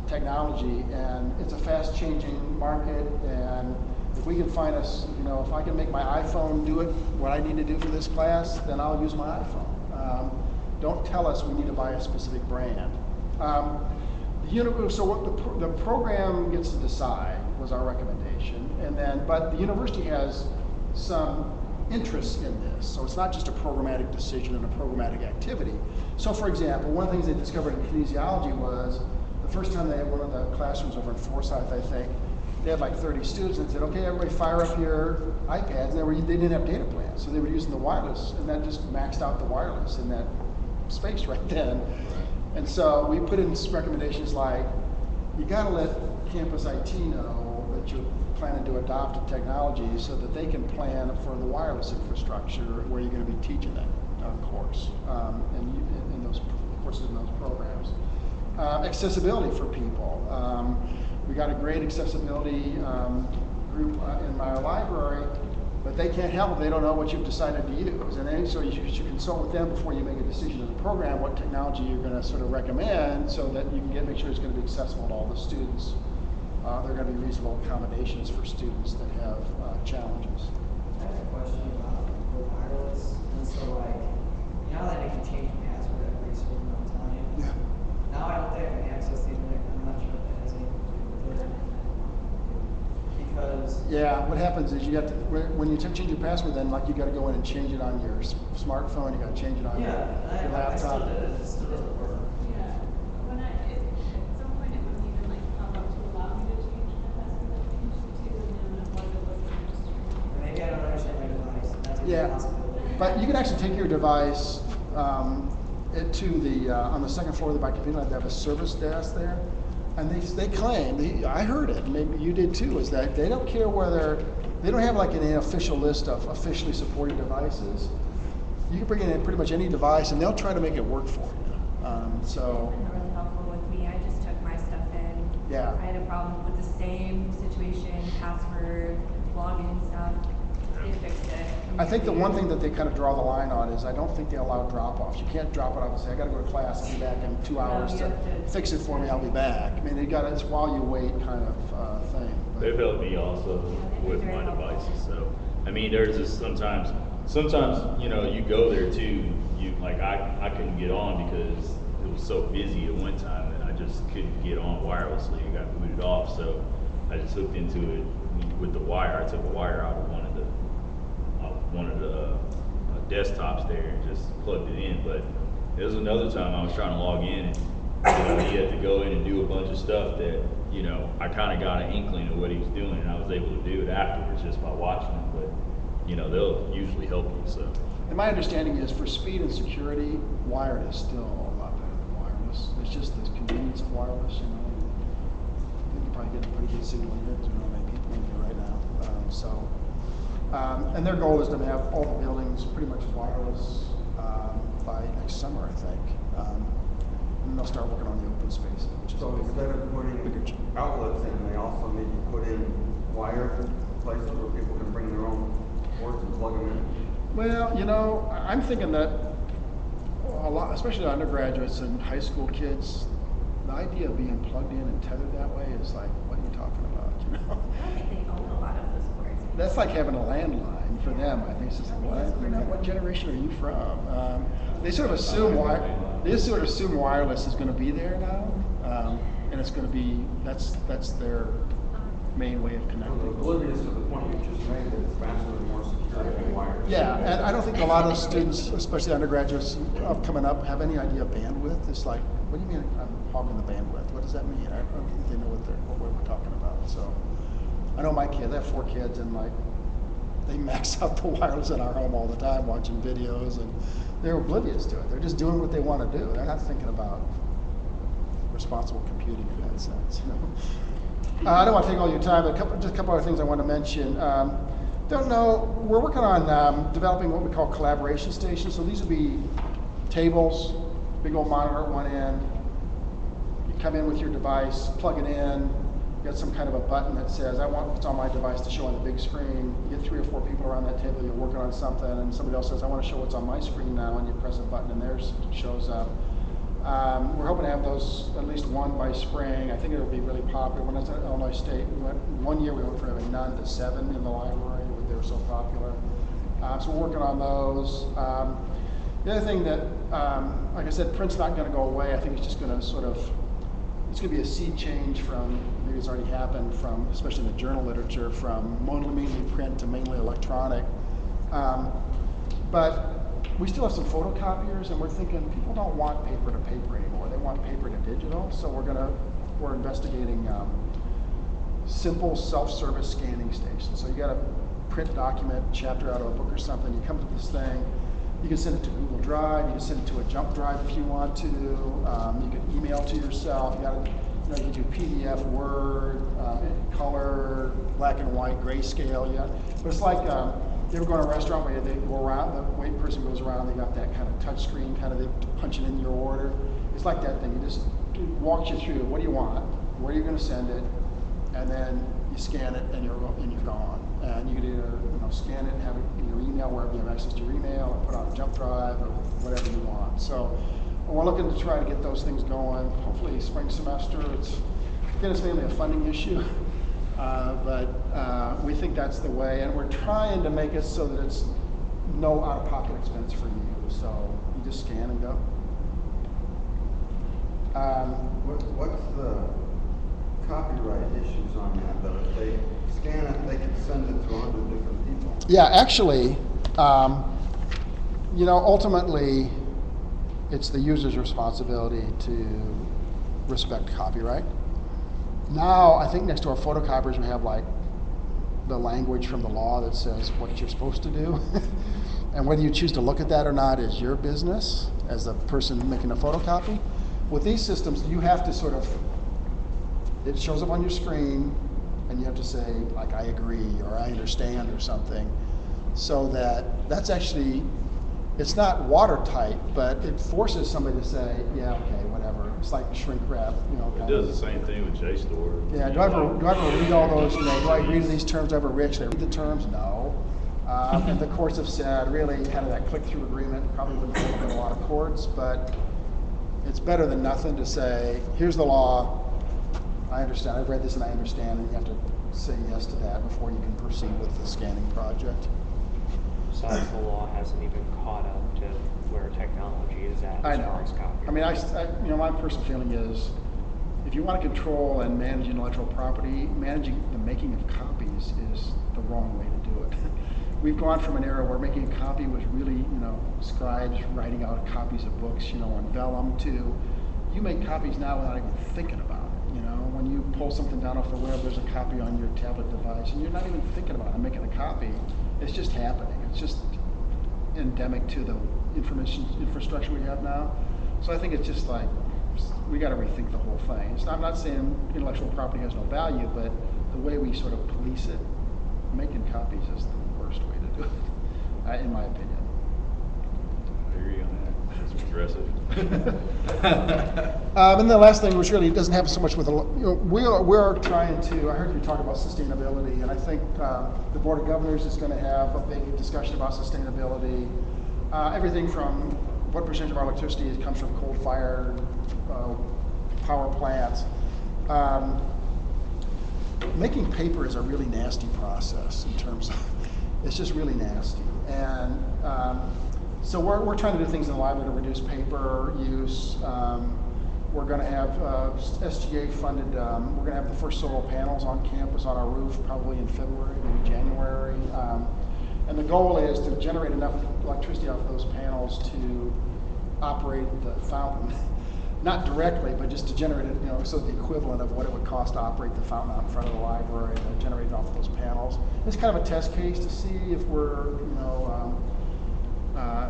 technology. And it's a fast-changing market. And if we can find us, if I can make my iPhone do it, what I need to do for this class, then I'll use my iPhone. Don't tell us we need to buy a specific brand. So what the program gets to decide was our recommendation, but the university has some interest in this. So it's not just a programmatic decision and a programmatic activity. So for example, one of the things they discovered in kinesiology was the first time they had one of the classrooms over in Forsyth, I think, they had like 30 students and said, okay, everybody fire up your iPads. And they didn't have data plans, so they were using the wireless, and that just maxed out the wireless in that space right then. And so we put in recommendations like, you gotta let campus IT know that you're planning to adopt a technology so that they can plan for the wireless infrastructure where you're gonna be teaching that course, and in those courses and those programs. Accessibility for people. We got a great accessibility group in my library, But they can't help if they don't know what you've decided to use. And then, so you should consult with them before you make a decision as a program, what technology you're going to sort of recommend so that you can make sure it's going to be accessible to all the students. There are going to be reasonable accommodations for students that have challenges. I have a question about the wireless, and so like, you know that you can change your password every certain amount of time? Yeah. Now I don't think I can access the internet, I'm not sure if that has anything to do with it. Because. Yeah, what happens is you have to, when you change your password, then like you got to go in and change it on your smartphone, you got to change it on your I still laptop. did it, it still doesn't work. Yeah, at some point it wouldn't even like pop up to allow me to change my password, I changed it to, and then when I plugged it, wasn't registered. Maybe I don't understand my device, and that's a Yeah, possibility. but you can actually take your device to the on the second floor of the computer lab. They have a service desk there, and they claim, I heard it, maybe you did too, is that they don't care whether they don't have like an official list of officially supported devices. You can bring in pretty much any device, and they'll try to make it work for you. So. It's been really helpful with me. I just took my stuff in. Yeah. I had a problem with the same situation, password, login stuff. They fixed it. I think the one thing that they kind of draw the line on is I don't think they allow drop-offs. You can't drop it off and say, I got to go to class, I'll be back in 2 hours you to have to- fix it for me, I'll be back. I mean, it's while you wait kind of thing. But- They've helped me also with my devices, so, I mean, there's just sometimes, you know, you go there too, I couldn't get on because it was so busy at one time that I just couldn't get on wirelessly. It got booted off, so I just hooked into it with the wire. I took a wire out of one of the desktops there and just plugged it in. But there was another time I was trying to log in, and he had to go in and do a bunch of stuff that, you know, I kind of got an inkling of what he was doing, and I was able to do it afterwards just by watching him. But you know, they'll usually help you. So. And my understanding is for speed and security, wired is still a lot better than wireless. It's just the convenience of wireless, you know. You can probably get a pretty good signal here, you know, maybe right now. And their goal is to have all the buildings pretty much wireless by next summer, I think. And they'll start working on the open spaces, which is So instead of putting outlets in, they also maybe put in wires, places where people can bring their own ports and plug them in. Well, you know, I'm thinking that a lot, especially undergraduates and high school kids, the idea of being plugged in and tethered that way is like, what are you talking about? You know, I don't think they own a lot of those cords. that's like having a landline for them. I think it's just like, what generation are you from? They sort of assume wireless is going to be there now, and it's going to be that's their main way of So connecting. oblivious to the point you just made that it's faster and more secure than wires. Yeah, and I don't think a lot of students, especially undergraduates coming up, have any idea of bandwidth. It's like, what do you mean I'm hogging the bandwidth? What does that mean? I don't think they know what we're talking about. So I know my kids, I have 4 kids, and like they max out the wireless in our home all the time, watching videos, and they're oblivious to it. They're just doing what they want to do. They're not thinking about responsible computing in that sense. You know? I don't want to take all your time, but just a couple other things I want to mention. Don't know, we're working on developing what we call collaboration stations. So these would be tables, big old monitor at one end. You come in with your device, plug it in, you got some kind of a button that says, I want what's on my device to show on the big screen. You get 3 or 4 people around that table, you're working on something, and somebody else says, I want to show what's on my screen now, and you press a button and theirs shows up. We're hoping to have those, at least one by spring. I think it'll be really popular. When I was at Illinois State, one year we went from having none to 7 in the library. They were so popular. So we're working on those. The other thing that, like I said, print's not going to go away. I think it's just going to it's going to be a sea change from, maybe it's already happened, from, especially in the journal literature, from mainly print to mainly electronic. But we still have some photocopiers, and we're thinking people don't want paper to paper anymore. They want paper to digital. So we're investigating simple self-service scanning stations. So you got a print document, chapter out of a book or something. You come to this thing. You can send it to Google Drive. You can send it to a jump drive if you want to. You can email to yourself. You can do PDF, Word, color, black and white, grayscale. Yeah, but it's like. You ever go to a restaurant where they go around, the wait person goes around, they got that kind of touch screen, kind of they punch it in your order. It's like that thing. It walks you through what do you want, where are you going to send it, and then you scan it and you're gone. And you could either scan it and have it in your email wherever you have access to your email, or put on a jump drive, or whatever you want. So we're looking to try to get those things going. Hopefully spring semester. It's mainly a funding issue, but we think that's the way. And we're trying to make it so that it's no out-of-pocket expense for you. So you just scan and go. What's the copyright issues on that? That if they scan it, they can send it to 100 different people. Yeah, actually, ultimately, it's the user's responsibility to respect copyright. Now, I think next to our photocopiers, we have like the language from the law that says what you're supposed to do. And whether you choose to look at that or not is your business as the person making a photocopy. With these systems, you have to sort of, it shows up on your screen, and you have to say, like, I agree, or I understand, or something, so that's actually, it's not watertight, but it forces somebody to say, yeah, okay, whatever. It's like shrink wrap, It does the same thing with JSTOR. Yeah, do I ever read all those, do I read these terms, do I ever actually read the terms? No. And the courts have said, really, kind of that click-through agreement probably wouldn't work in a lot of courts, but it's better than nothing to say, here's the law, I understand, I've read this and I understand, and you have to say yes to that before you can proceed with the scanning project. Besides, the law hasn't even caught up to where technology is at I as know. far as copyright. I mean, my personal feeling is, if you want to control and manage intellectual property, managing the making of copies is the wrong way to do it. We've gone from an era where making a copy was really, scribes writing out copies of books, on vellum, to you make copies now without even thinking about it. When you pull something down off the web, there's a copy on your tablet device, and you're not even thinking about it. I'm making a copy. It's just happening. It's just endemic to the information infrastructure we have now. So I think it's just like, we got to rethink the whole thing. I'm not saying intellectual property has no value, but the way we sort of police it, making copies is the worst way to do it, in my opinion. I agree on that. That's progressive. And the last thing, which really doesn't have so much with, we're trying to, I heard you talk about sustainability, and I think the Board of Governors is going to have a big discussion about sustainability. Everything from what percentage of our electricity comes from coal-fired power plants. Making paper is a really nasty process in terms of, it's just really nasty. And so we're trying to do things in the library to reduce paper use. We're going to have SGA funded, we're going to have the first solar panels on campus on our roof probably in February, maybe January. And the goal is to generate enough electricity off those panels to operate the fountain. Not directly, but just to generate it, so the equivalent of what it would cost to operate the fountain out in front of the library and generate it off of those panels. It's kind of a test case to see if we're,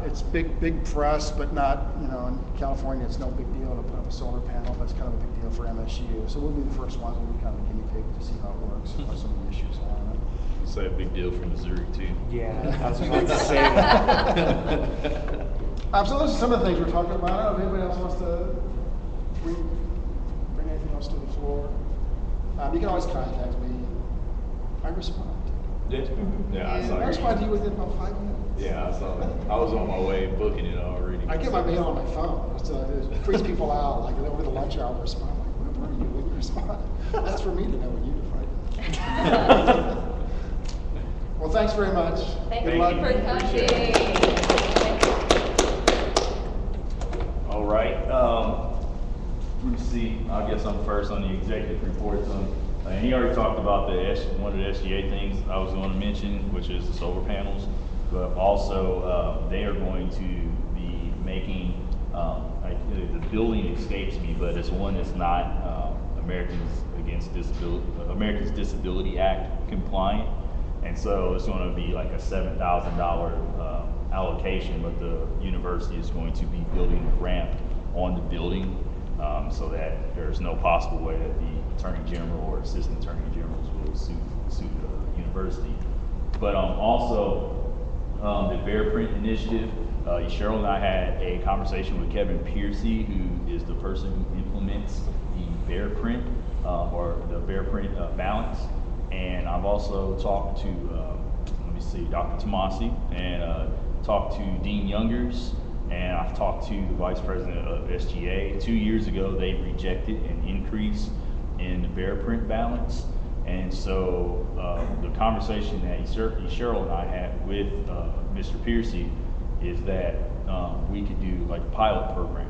it's big for us, but not, in California, it's no big deal to put up a solar panel, but it's kind of a big deal for MSU. So we'll be the first ones, we'll be kind of a guinea pig to see how it works, what some of the issues are on it. It's a big deal for Missouri too. Yeah, I was about to say that. So those are some of the things we're talking about. I don't know if anybody else wants to bring anything else to the floor. You can always contact me. I respond. Yeah, I saw I respond to you within about 5 minutes. Yeah, I saw that. I was on my way booking it already. I get my mail on my phone. It freaks people out. Like over the lunch hour, I respond. Like, where were you when you respond? That's for me to know when you define. Well, thanks very much. Thank Good you luck. for coming. All right. Let me see. I guess I'm first on the executive reports. And he already talked about one of the SGA things I was going to mention, which is the solar panels. But also, they are going to be making, the building escapes me, but it's one that's not Americans Disability Act compliant. And so it's going to be like a $7,000 allocation, but the university is going to be building a ramp on the building so that there's no possible way that the Attorney General or Assistant Attorney Generals will sue the university. But also, the BearPrint initiative, Cheryl and I had a conversation with Kevin Piercy, who is the person who implements the BearPrint or the BearPrint balance. And I've also talked to, let me see, Dr. Tomasi, and talked to Dean Youngers, and I've talked to the Vice President of SGA. 2 years ago, they rejected an increase in the bear print balance. And so the conversation that Cheryl and I had with Mr. Piercy is that we could do like a pilot program.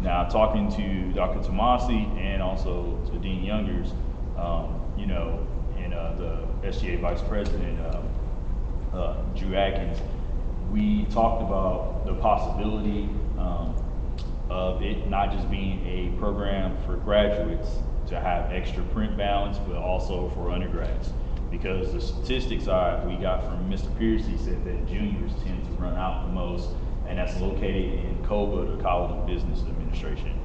Now, talking to Dr. Tomasi and also to Dean Youngers, you know, and the SGA Vice President, Drew Atkins, we talked about the possibility of it not just being a program for graduates to have extra print balance, but also for undergrads. Because the statistics we got from Mr. Piercy said that juniors tend to run out the most, and that's located in COBA, the College of Business Administration.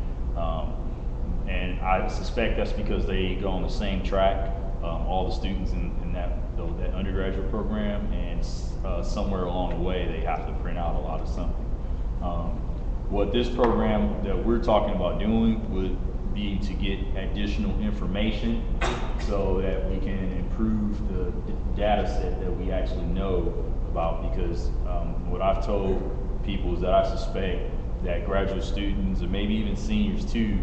And I suspect that's because they go on the same track, all the students in that undergraduate program, and somewhere along the way they have to print out a lot of something. What this program that we're talking about doing would be to get additional information so that we can improve the data set that we actually know about, because what I've told people is that I suspect that graduate students, and maybe even seniors too,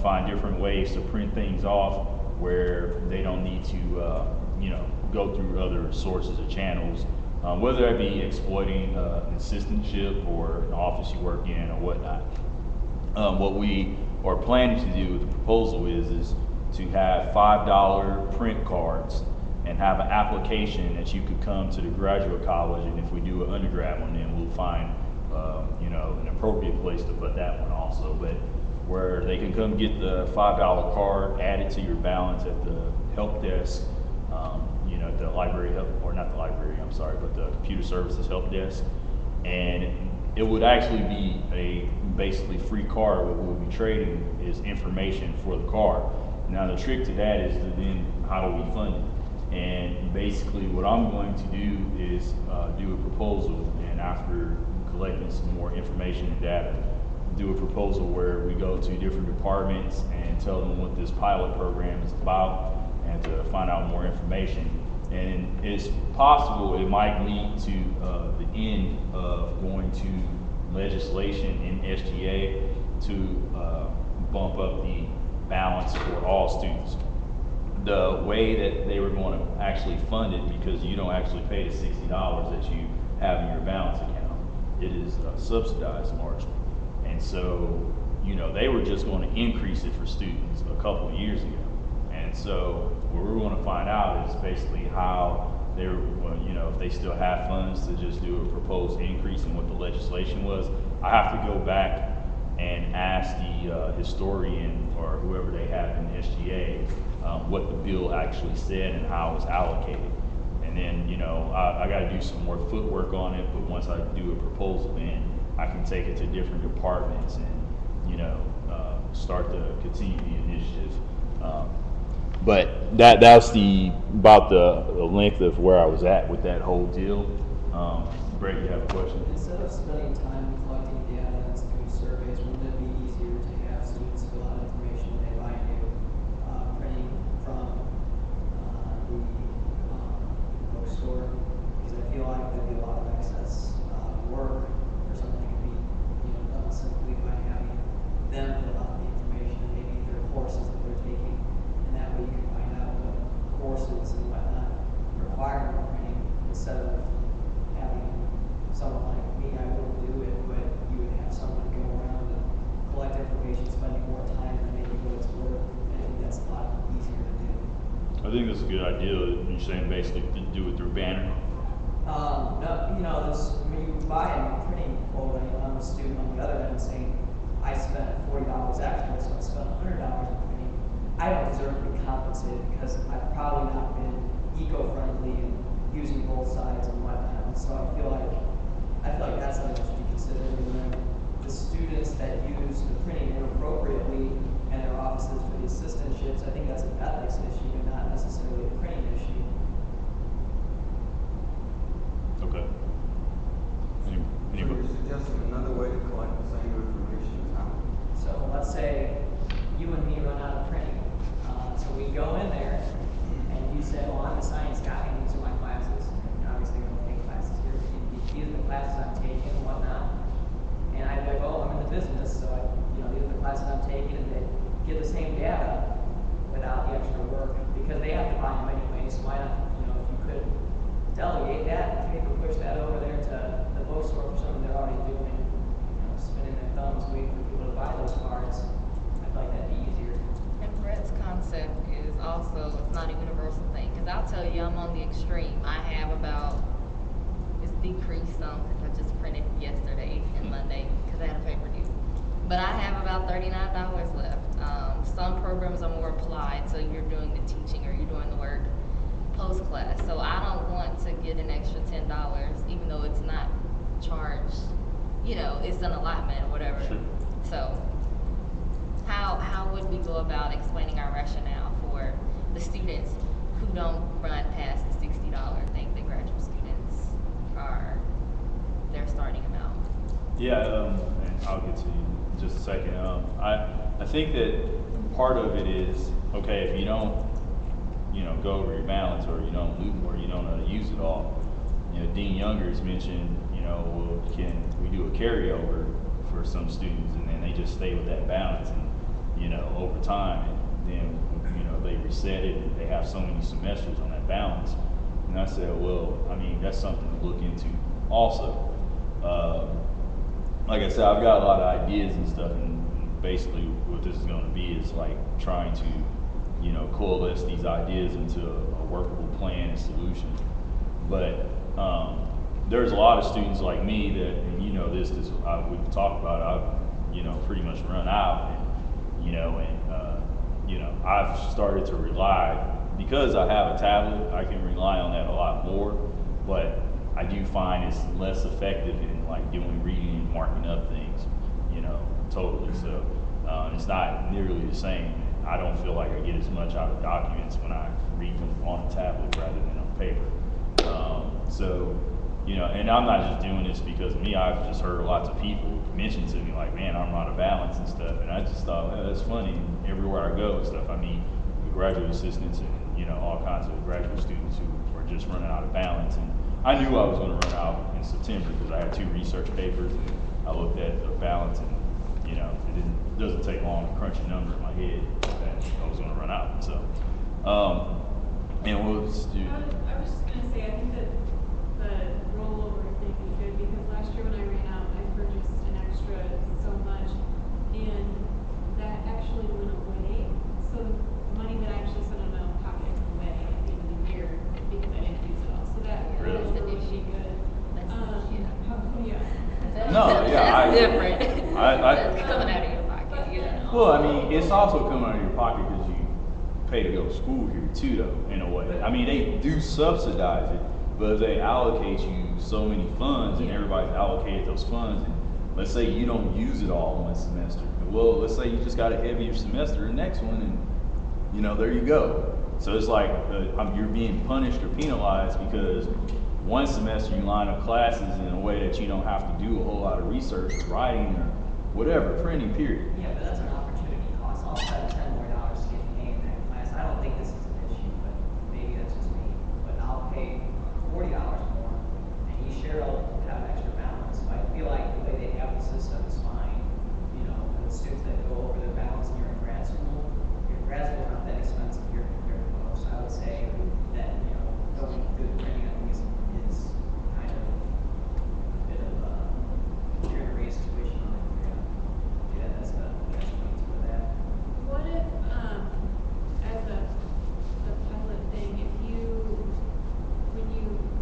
find different ways to print things off where they don't need to you know, go through other sources or channels, whether that be exploiting an assistantship or an office you work in or whatnot. What we are planning to do with the proposal is to have $5 print cards and have an application that you could come to the graduate college, and if we do an undergrad one, then we'll find you know, an appropriate place to put that one also. But where they can come get the $5 card, add it to your balance at the help desk, you know, the library help, or not the library, I'm sorry, but the computer services help desk. And it would actually be a basically free card. What we'll be trading is information for the card. Now the trick to that is then how do we fund it? And basically what I'm going to do is do a proposal, and after collecting some more information and data, do a proposal where we go to different departments and tell them what this pilot program is about and to find out more information. And it's possible it might lead to the end of going to legislation in SGA to bump up the balance for all students. The way that they were going to actually fund it, because you don't actually pay the $60 that you have in your balance account, it is subsidized marginally. And so, you know, they were just going to increase it for students a couple of years ago. And so what we're going to find out is basically how they were, well, you know, if they still have funds to just do a proposed increase in what the legislation was. I have to go back and ask the historian or whoever they have in the SGA what the bill actually said and how it was allocated. And then, you know, I got to do some more footwork on it, but once I do a proposal, then I can take it to different departments and, you know, start to continue the initiative. But that's about the length of where I was at with that whole deal. Brett, you have a question? Instead of spending time collecting data and doing surveys, wouldn't it be easier to have students fill out information they might do, printing from the bookstore? Because I feel like there'd be a lot of excess work or something that could be, you know, done simply by having them fill out the information and maybe their courses that they're taking. And that way you can find out what courses and whatnot require more printing, instead of having someone like me. I wouldn't do it, but you would have someone go around and collect information, spending more time than maybe what it's worth. I think that's a lot easier to do. I think that's a good idea. You're saying basically to do it through banner. No, you know, when you buy a printing quota, I'm a student on the other end saying, I spent $40 extra, so I spent $100 on printing. I don't deserve to be compensated because I've probably not been eco-friendly and using both sides and whatnot. And so I feel like that's something that should be considered. And then the students that use the printing inappropriately and their offices for the assistantships, I think that's an ethics issue and not necessarily a printing issue. Okay. So you're suggesting another way to collect the same information is how? So let's say you and me run out of printing. So we go in there and you say, well, I'm a taken and they give the same data without the extra work, because they have to buy them anyway, so why not, you know, if you could delegate that, maybe push that over there to the bookstore for something they're already doing, you know, spinning their thumbs, waiting for people to buy those cards. I feel like that'd be easier. And Brett's concept is also, it's not a universal thing, because I'll tell you, I'm on the extreme. I have about, it's decreased some, because I just printed yesterday and Monday, because I had a paper due. But I have about $39 left. Some programs are more applied, so you're doing the teaching or you're doing the work post-class. So I don't want to get an extra $10, even though it's not charged, you know, it's an allotment or whatever. Sure. So how would we go about explaining our rationale for the students who don't run past the $60 thing that graduate students are, their starting amount? Yeah, and I'll get to you in just a second. I think that part of it is, okay, if you don't, you know, go over your balance, or you don't loot, or you don't know to use it all. You know, Dean Younger's mentioned, you know, well, can we do a carryover for some students, and then they just stay with that balance, and you know, over time, and then you know they reset it, and they have so many semesters on that balance. And I said, well, I mean, that's something to look into also. Like I said, I've got a lot of ideas and stuff, and basically what this is going to be is like trying to, you know, coalesce these ideas into a workable plan and solution. But there's a lot of students like me that, and you know this, we've talked about it, I've, you know, pretty much run out, and, you know, I've started to rely, because I have a tablet, I can rely on that a lot more, but I do find it's less effective in like doing reading and marking up things, you know, totally. So it's not nearly the same. I don't feel like I get as much out of documents when I read them on a tablet rather than on paper. So, you know, and I'm not just doing this because of me. I've just heard lots of people mention to me like, man, I'm out of balance and stuff. And I just thought, well, that's funny. And everywhere I go and stuff, I meet graduate assistants and, you know, all kinds of graduate students who are just running out of balance. And I knew I was going to run out in September because I had 2 research papers, and I looked at the balance, and you know, it doesn't take long to crunch a number in my head that I was going to run out. So, and we'll just do. I was just going to say, I think that the rollover thing is good, because last year when I ran out, I purchased an extra so much, and that actually went away. So the money that I actually spent on my own pocket went away at the end of the year because I didn't use it all. So that Really? rollover would be good. Yeah. No, yeah, That's different. I Coming out of your pocket, you know. well, I mean, it's also coming out of your pocket because you pay to go to school here too, though, in a way. I mean, they do subsidize it, but they allocate you so many funds, and everybody's allocated those funds. And let's say you don't use it all one semester. Well, let's say you just got a heavier semester the next one, and you know, there you go. So it's like you're being punished or penalized because one semester you line up classes in a way that you don't have to do a whole lot of research or writing or whatever, printing, period. Yeah, but that's an opportunity cost. I'll spend $10 more to get an A in that class. I don't think this is an issue, but maybe that's just me. But I'll pay $40 more, and each year I'll have an extra balance. So I feel like the way they have the system is fine. You know, for the students that go over their balance and you're in grad school is not that expensive here compared to most. I would say that, you know, going through the printing, I think is kind of a bit of a raise tuition on it. Yeah, that's the best way to do that. What if, as a pilot thing, if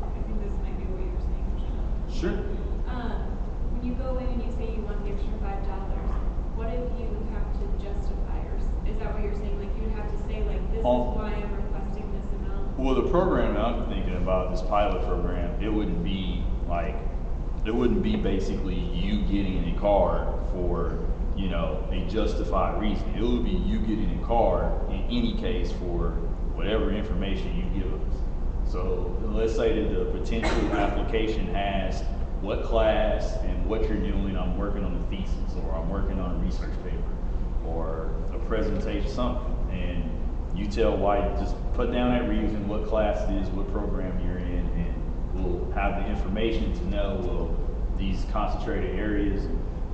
I think this might be what you're saying, Michelle. Sure. When you go in and you say you want the extra $5, what if you have to justify, or is that what you're saying? Like, you would have to say, like, this is why I'm requesting this amount? Well, the program that I'm thinking about, this pilot program, it wouldn't be basically you getting a card for, you know, a justified reason. It would be you getting a card in any case for whatever information you give us. So let's say that the potential application has what class and what you're doing. I'm working on a thesis, or I'm working on a research paper, or a presentation, something. And you tell White, just put down that reason, what class it is, what program you're in, and we'll have the information to know, well, these concentrated areas,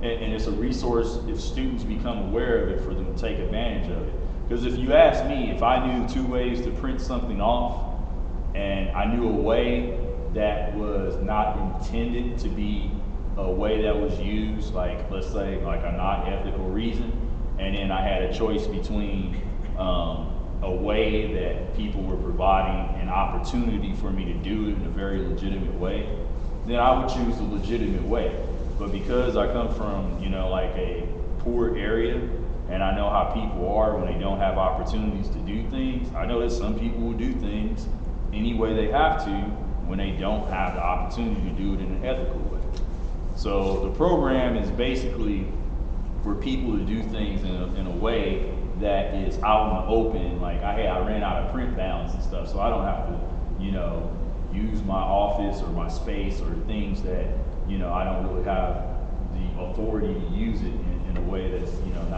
and it's a resource if students become aware of it for them to take advantage of it. Because if you ask me, if I knew 2 ways to print something off, and I knew a way that was not intended to be a way that was used, like let's say like a not ethical reason, and then I had a choice between a way that people were providing an opportunity for me to do it in a very legitimate way, then I would choose the legitimate way. But because I come from, you know, like a poor area, and I know how people are when they don't have opportunities to do things, I know that some people will do things any way they have to when they don't have the opportunity to do it in an ethical way. So the program is basically for people to do things in a way that is out in the open. Like I ran out of print balance and stuff, so I don't have to, you know, use my office or my space or things that, you know, I don't really have the authority to use it in a way that's, you know, in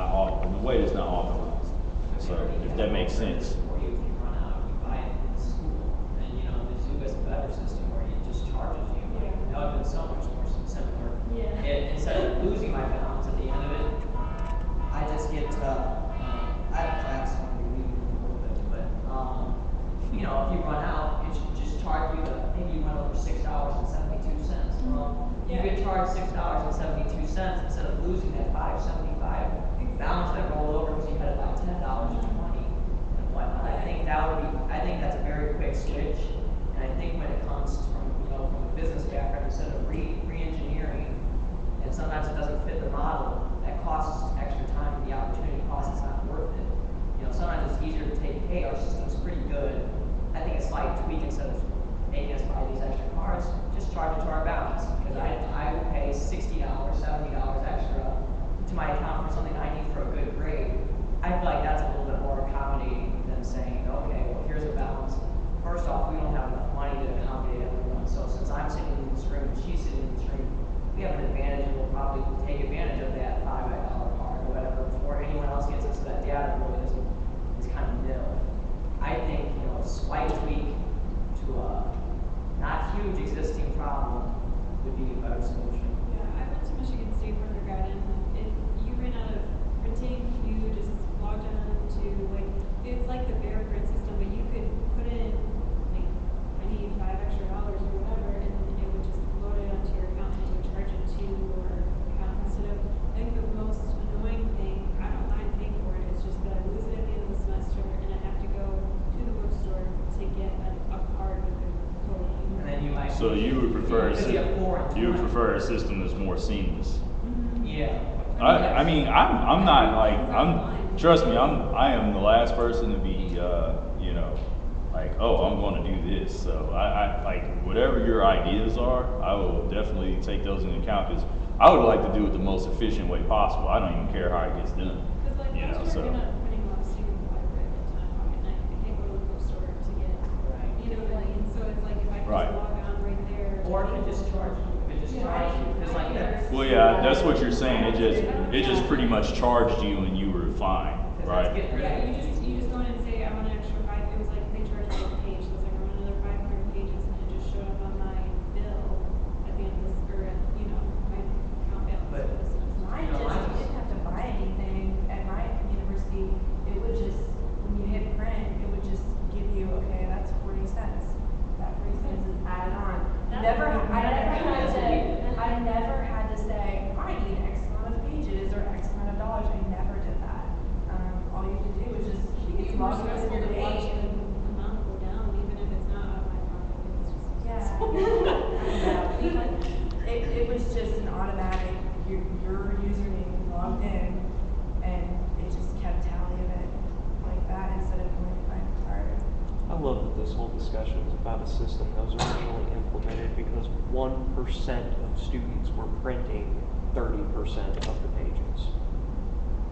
a way that's not authorized. So if that makes sense. For you, if you run out, you buy it in school, and you know, the zoo has a better system where it just charges you. That would have been so much more simpler. Yeah. Instead of losing my balance at the end of it, I just get I have class, so I'm gonna be leaving in a little bit, but you know, if you run out, it should just charge you maybe you went over $6.72. Well, you get charged $6.72 instead of losing that $5.75 balance that rolled over because you had it by $10 or $20 and whatnot. I think that's a very quick switch, and I think when it comes from, you know, from a business background, instead of re-engineering, and sometimes it doesn't fit the model, that costs extra time, and the opportunity cost is not worth it. You know, sometimes it's easier to take, hey, our system's pretty good. I think a slight tweak instead of making us buy these extra cards, just charge it to our balance. Because I will pay $60, $70 extra to my account for something I need for a good grade. I feel like that's a little bit more accommodating than saying, okay, well, here's a balance. First off, we don't have enough money to accommodate everyone. So since I'm sitting in this room and she's sitting in this room, we have an advantage, and we'll probably take advantage of that $5 card or whatever before anyone else gets us to that data. Really is kind of nil. I think, you know, a slight tweak to a not huge existing problem would be a better solution. Yeah, I went to Michigan State for undergrad, and if you ran out of printing, you just logged on to, like, it's like the Bear print system, but you could put in, like, I need $5 extra or whatever, and it would just load it onto your account, and it would charge it to your account instead of, I think the most annoying thing, I don't mind paying for it, it's just that I lose it at the end of the semester, and I have to go to the bookstore to get a card with the code. And then you might. So you would prefer a a system that's more seamless. Yeah. I mean, I'm not like, trust me, I am the last person to be, you know, like, oh, I'm going to do this. So I like, whatever your ideas are, I will definitely take those into account, because I would like to do it the most efficient way possible. I don't even care how it gets done. Because like You know, last year, so. we're not printing a lot of student library at the time, pocket knife, I can't go to the bookstore to get, you know what I mean? So it's like if I can Right. just log on right there. Or it could just charge you. It could just charge you. Because like that. Well, yeah, that's what you're saying. It just pretty much charged you and you were fine, right? Yeah, you just go in and say, I want an extra 5, it was like, they charged me a page, so it was like, I want another 500 pages, and it just showed up on my bill at the end of this, or at, you know, my account balance. But- for this semester. Mine You know, just, mine you didn't have to buy anything at my university. It would just, when you hit print, it would just give you, okay, that's 40 cents. That 40 cents is added on. I never had to say, I need X amount of pages or X amount of dollars. I never did that. All you have to do is just I think it's more log into stressful the to watch page. the amount go down, even if it's not out of my pocket, it's just. Yeah. It was just an automatic, your username logged in, and it just kept tally of it like that instead of going to find the card. I love that this whole discussion is about a system that was originally implemented because 1% of students were printing 30% of the pages.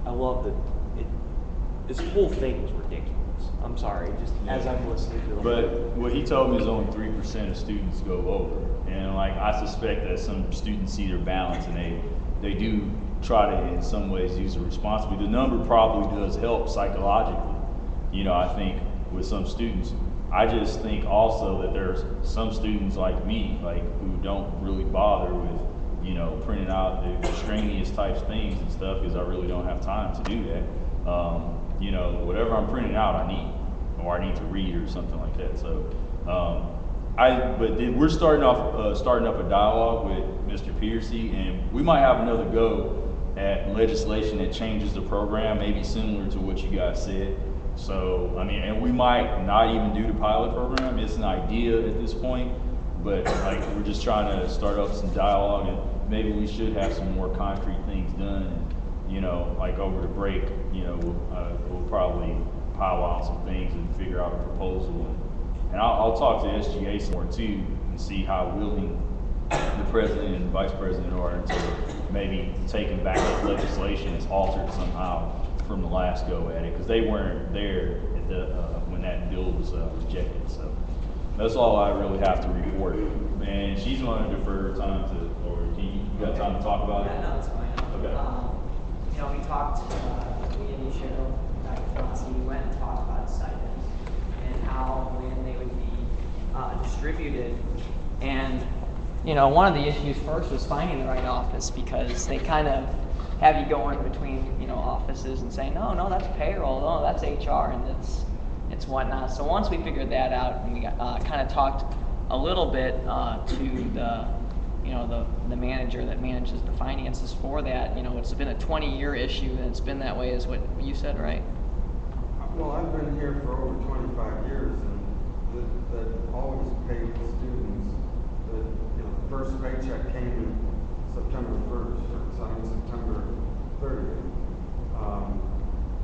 I love that this whole thing was ridiculous. I'm sorry, just as I'm listening to it. But what he told me is only 3% of students go over. And like, I suspect that some students see their balance and they do try to, in some ways, use it responsibly. The number probably does help psychologically, you know, I think, with some students. I just think also that there's some students like me, like, who don't really bother with you know, printing out the extraneous types things and stuff, because I really don't have time to do that. You know, whatever I'm printing out, I need, or I need to read or something like that. So, but then we're starting up a dialogue with Mr. Piercy, and we might have another go at legislation that changes the program, maybe similar to what you guys said. So, I mean, and we might not even do the pilot program. It's an idea at this point, but like we're just trying to start up some dialogue, and maybe we should have some more concrete things done. And, you know, like over the break, you know, we'll probably powwow on some things and figure out a proposal. And I'll talk to SGA some more too and see how willing the president and vice president are to maybe taking back that legislation is altered somehow from the last go at it, because they weren't there at the when that bill was rejected. So that's all I really have to report. And she's going to defer time to, or you got time to talk about it? Yeah, no, it's fine. Okay. You know, we talked, me and Cheryl, Dr. Fonzie, we went and talked about stipends and how, when they would be distributed. And, you know, one of the issues first was finding the right office, because they kind of have you going between, you know, offices and saying, no, that's payroll, no, that's HR, and it's whatnot. So once we figured that out, and we got, kind of talked a little bit to the, you know, the manager that manages the finances for that. You know, it's been a 20-year issue, and it's been that way, is what you said, right? Well, I've been here for over 25 years, and that always paid the students. You know, the first paycheck came in September 1st, or September 30th.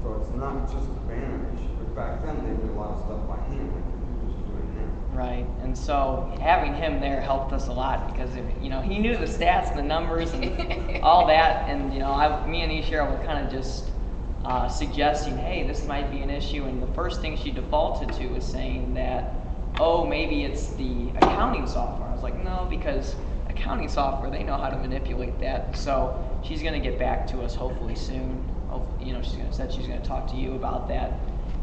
So it's not just a banner issue, but back then they did a lot of stuff by hand, like computers are doing now. Right, and so having him there helped us a lot, because if, you know, he knew the stats and the numbers and all that, and you know, me and Cheryl were kind of just suggesting, hey, this might be an issue, and the first thing she defaulted to was saying that, oh, maybe it's the accounting software. I was like, no, because accounting software, they know how to manipulate that. So she's going to get back to us hopefully soon. You know, she's going to talk to you about that.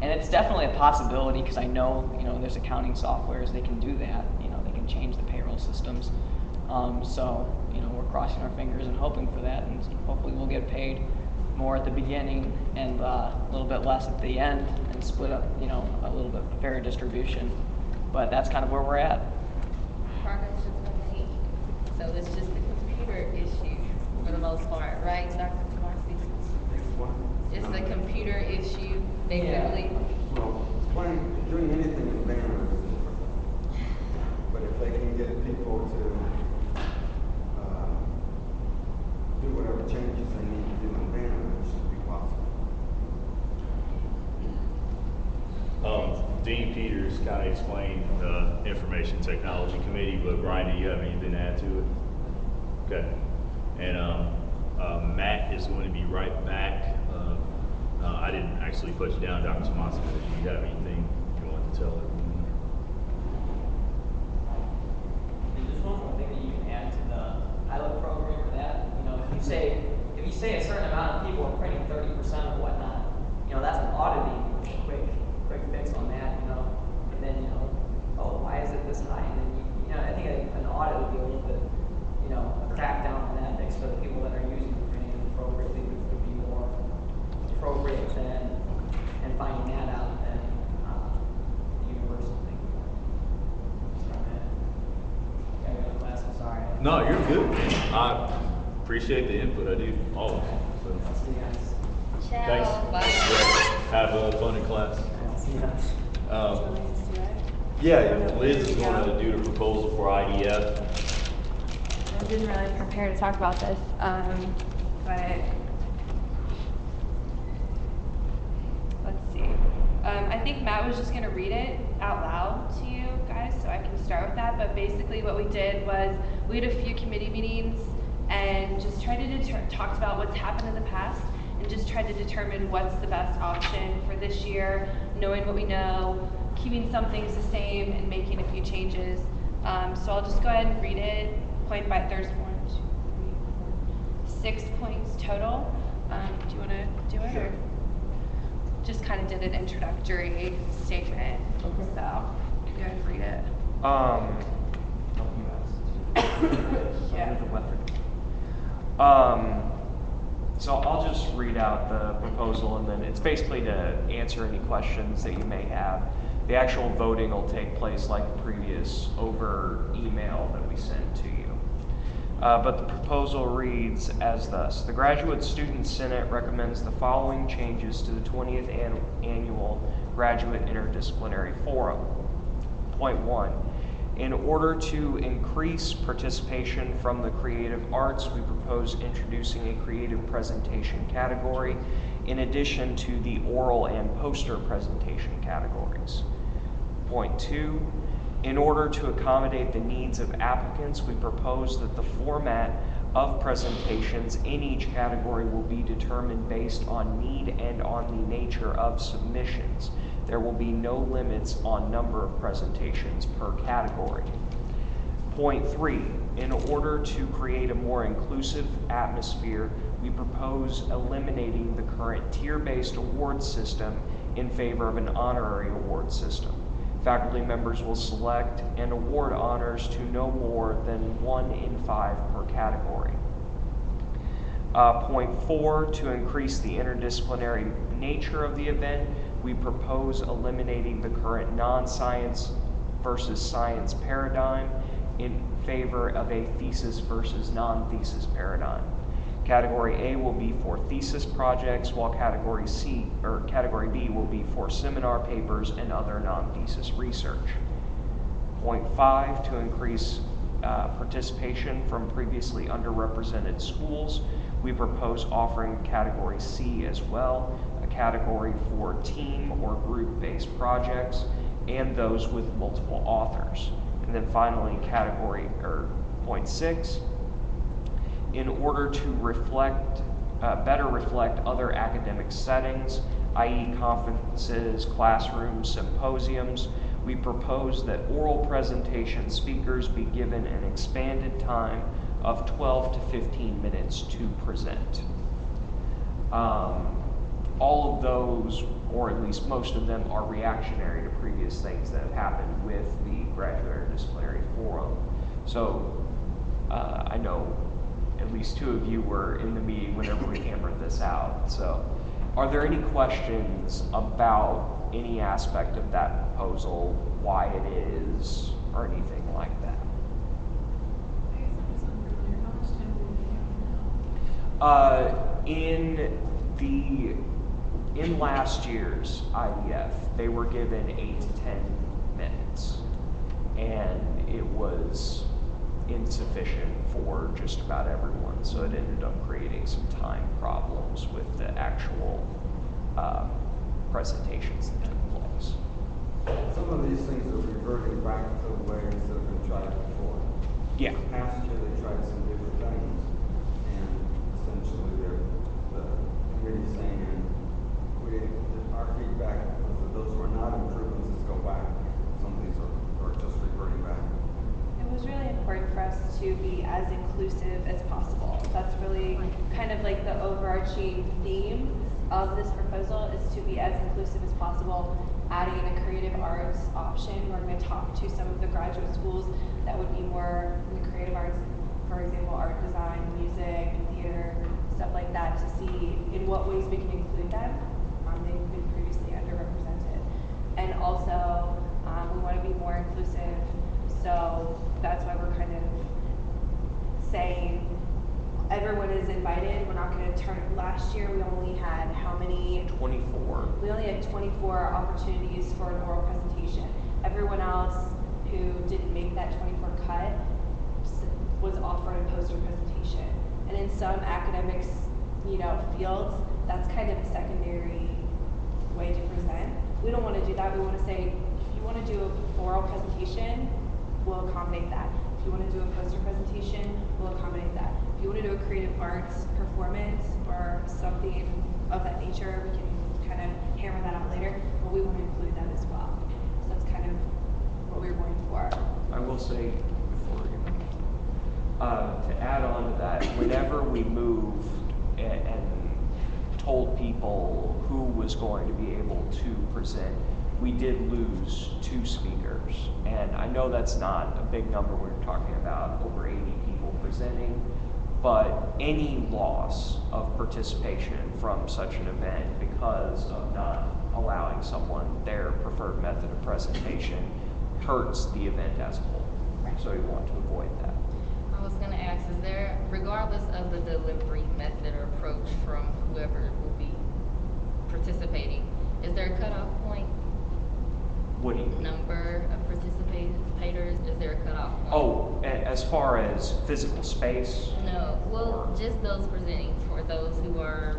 And it's definitely a possibility, because I know, you know, there's accounting softwares, they can do that. You know, they can change the payroll systems. So, you know, we're crossing our fingers and hoping for that, and hopefully we'll get paid more at the beginning and a little bit less at the end, and split up, you know, a little bit fairer distribution. But that's kind of where we're at. Progress has been made. So it's just a computer issue for the most part, right, Dr. Marcy? It's a computer issue. They really. Well, doing anything in banner is difficult. But if they can get people to do whatever changes they need to do in banner, it should be possible. Dean Peters kind of explained the Information Technology Committee, but Brian, do you have anything to add to it? Okay. And Matt is going to be right back. I didn't actually put you down, Dr. Swanson, but do you have anything you want to tell everyone? And just one more thing that you can add to the pilot program for that. You know, if you say a certain amount of people are printing 30% or whatnot, you know, that's an auditing quick fix on that. You know, and then, you know, oh, why is it this high? And then you know, I think an audit would be a little bit, you know, a crackdown on that mix for the people that are using the printing appropriately would be more appropriate than, and finding that out than the universal thing. I'm sorry. No, you're good. I appreciate the input. I do, always. So. I'll see you guys. Ciao. Thanks. Bye. Yeah, have fun in class. I'll see you guys. Yeah, Liz is going to do the proposal for IDF. I didn't really prepare to talk about this, but let's see. I think Matt was just going to read it out loud to you guys, so I can start with that. But basically what we did was we had a few committee meetings and just tried to talked about what's happened in the past and just tried to determine what's the best option for this year, knowing what we know, keeping some things the same and making a few changes. So I'll just go ahead and read it point by, there's 6 points total. Do you want to do it? Sure. Or just kind of did an introductory statement. Okay. So you guys read it. Yeah. So I'll just read out the proposal, and then it's basically to answer any questions that you may have. The actual voting will take place like the previous over email that we sent to you. But the proposal reads as thus. The Graduate Student Senate recommends the following changes to the 20th Annual Graduate Interdisciplinary Forum. Point 1. In order to increase participation from the creative arts, we propose introducing a creative presentation category in addition to the oral and poster presentation categories. Point 2, in order to accommodate the needs of applicants, we propose that the format of presentations in each category will be determined based on need and on the nature of submissions. There will be no limits on number of presentations per category. Point 3, in order to create a more inclusive atmosphere, we propose eliminating the current tier-based award system in favor of an honorary award system. Faculty members will select and award honors to no more than 1 in 5 per category. Point 4, to increase the interdisciplinary nature of the event, we propose eliminating the current non-science versus science paradigm in favor of a thesis versus non-thesis paradigm. Category A will be for thesis projects, while Category B will be for seminar papers and other non-thesis research. Point 5, to increase participation from previously underrepresented schools, we propose offering Category C as well, a category for team or group-based projects and those with multiple authors. And then finally, Point 6, in order to better reflect other academic settings, i.e. conferences, classrooms, symposiums, we propose that oral presentation speakers be given an expanded time of 12 to 15 minutes to present. All of those, or at least most of them, are reactionary to previous things that have happened with the Graduate Interdisciplinary Forum. So I know at least 2 of you were in the meeting whenever we hammered this out. So are there any questions about any aspect of that proposal, why it is, or anything like that? I guess I'm just unfamiliar. How much time do we have now? In last year's IDF, they were given 8 to 10 minutes, and it was insufficient for just about everyone, so it ended up creating some time problems with the actual presentations that took place. Some of these things are reverting back to the ways that have been tried before. Yeah. Last year they tried some different things, and essentially the committee saying, our feedback was that those were not improvements, let's go back. Some of these are just reverting back. It was really important for us to be as inclusive as possible. That's really kind of like the overarching theme of this proposal, is to be as inclusive as possible, adding in a creative arts option. We're going to talk to some of the graduate schools that would be more in the creative arts, for example, art design, music, theater, stuff like that, to see in what ways we can include them. They've been previously underrepresented. And also, we want to be more inclusive, so that's why we're kind of saying everyone is invited. We're not going to turn. Last year we only had how many? 24. We only had 24 opportunities for an oral presentation. Everyone else who didn't make that 24 cut was offered a poster presentation. And in some academics, fields, that's kind of a secondary way to present. We don't want to do that. We want to say, if you want to do an oral presentation, we'll accommodate that. If you want to do a poster presentation, we'll accommodate that. If you want to do a creative arts performance or something of that nature, we can kind of hammer that out later, but we want to include that as well. So that's kind of what we're going for. I will say, before you to add on to that, whenever we moved and told people who was going to be able to present, we did lose 2 speakers. And I know that's not a big number. We're talking about over 80 people presenting, but any loss of participation from such an event because of not allowing someone their preferred method of presentation hurts the event as a whole. So we want to avoid that. I was gonna ask, is there, regardless of the delivery method or approach from whoever will be participating, is there a cutoff point? What do you mean? Number of participators, is there a cutoff point? Oh, as far as physical space? No, well, just those presenting, for those who are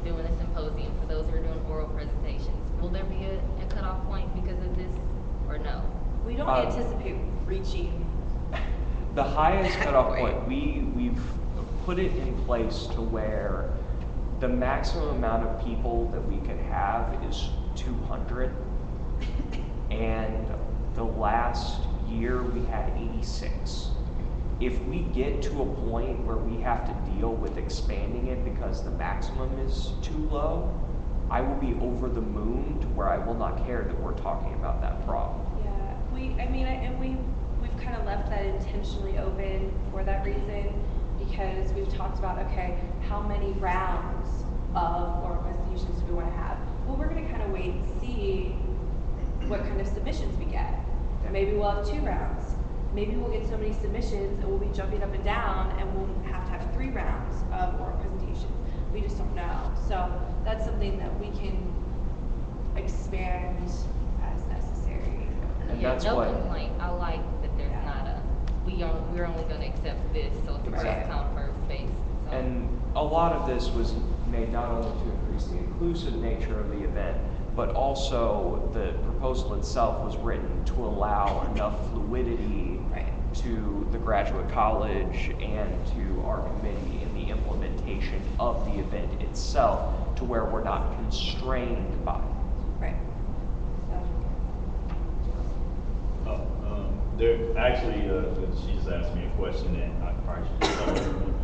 doing a symposium, for those who are doing oral presentations. Will there be a cutoff point because of this, or no? We don't anticipate reaching. The highest cutoff point, we've put it in place to where the maximum amount of people that we could have is 200. And the last year we had 86. If we get to a point where we have to deal with expanding it because the maximum is too low, I will be over the moon to where I will not care that we're talking about that problem. Yeah, we've kind of left that intentionally open for that reason, because we've talked about, okay, how many rounds of oral presentations do we want to have? Well, we're going to kind of wait and see what kind of submissions we get. Maybe we'll have 2 rounds. Maybe we'll get so many submissions and we'll be jumping up and down and we'll have to have 3 rounds of oral presentations. We just don't know. So that's something that we can expand as necessary. And Yeah, that's no what. complaint. I like that there's not a, we're only gonna accept this, so it's a first Exactly. come, first base. So. And a lot of this was made not only to increase the inclusive nature of the event, but also the proposal itself was written to allow enough fluidity to the graduate college and to our committee in the implementation of the event itself to where we're not constrained by it. Right. So. There, actually, she just asked me a question and I probably should tell everyone.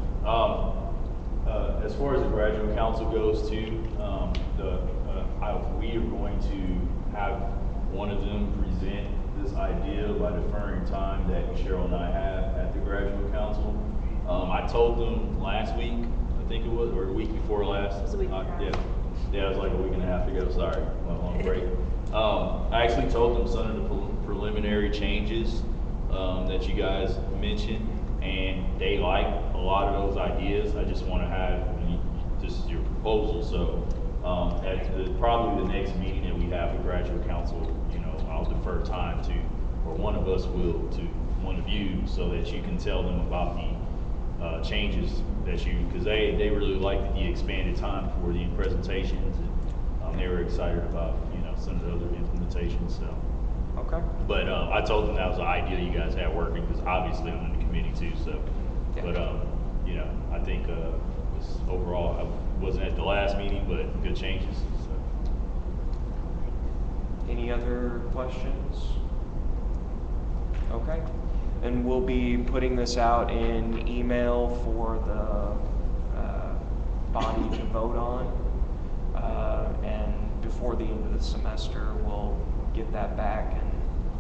As far as the graduate council goes too, we are going to have one of them present this idea by deferring time that Cheryl and I have at the graduate council. I told them last week, I think it was, or the week before last. It was a week and a half. Yeah, it was like a week and a half ago, sorry, went on break. I actually told them some of the preliminary changes that you guys mentioned, and they like a lot of those ideas. I just want to have, this is your proposal, so at probably the next meeting that we have with graduate council, I'll defer time to, or one of us will, to one of you, so that you can tell them about the changes that because they really liked the expanded time for the presentations, and they were excited about some of the other implementations. So. Okay. But I told them that was the idea you guys had working, because obviously I'm in the committee too. So, Yeah. but I think overall I wasn't at the last meeting, but good changes. So. Any other questions? Okay. And we'll be putting this out in email for the body to vote on. And before the end of the semester, we'll get that back. And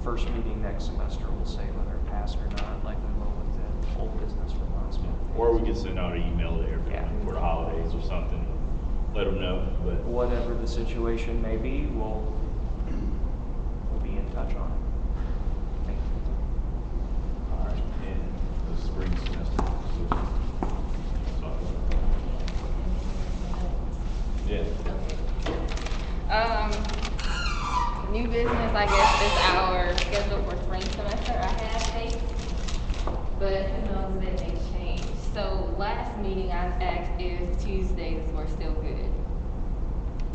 first meeting next semester, we'll say whether it passed or not, like we will with the old business from last month. Or we could send out an email to everyone for the holidays or something, let them know. But Whatever the situation may be, we'll be in touch on it. Thank you. all right, and the spring semester. Yeah. New business, I guess, is our schedule for spring semester. I have dates, but who knows, that may change. So last meeting I asked if Tuesdays were still good.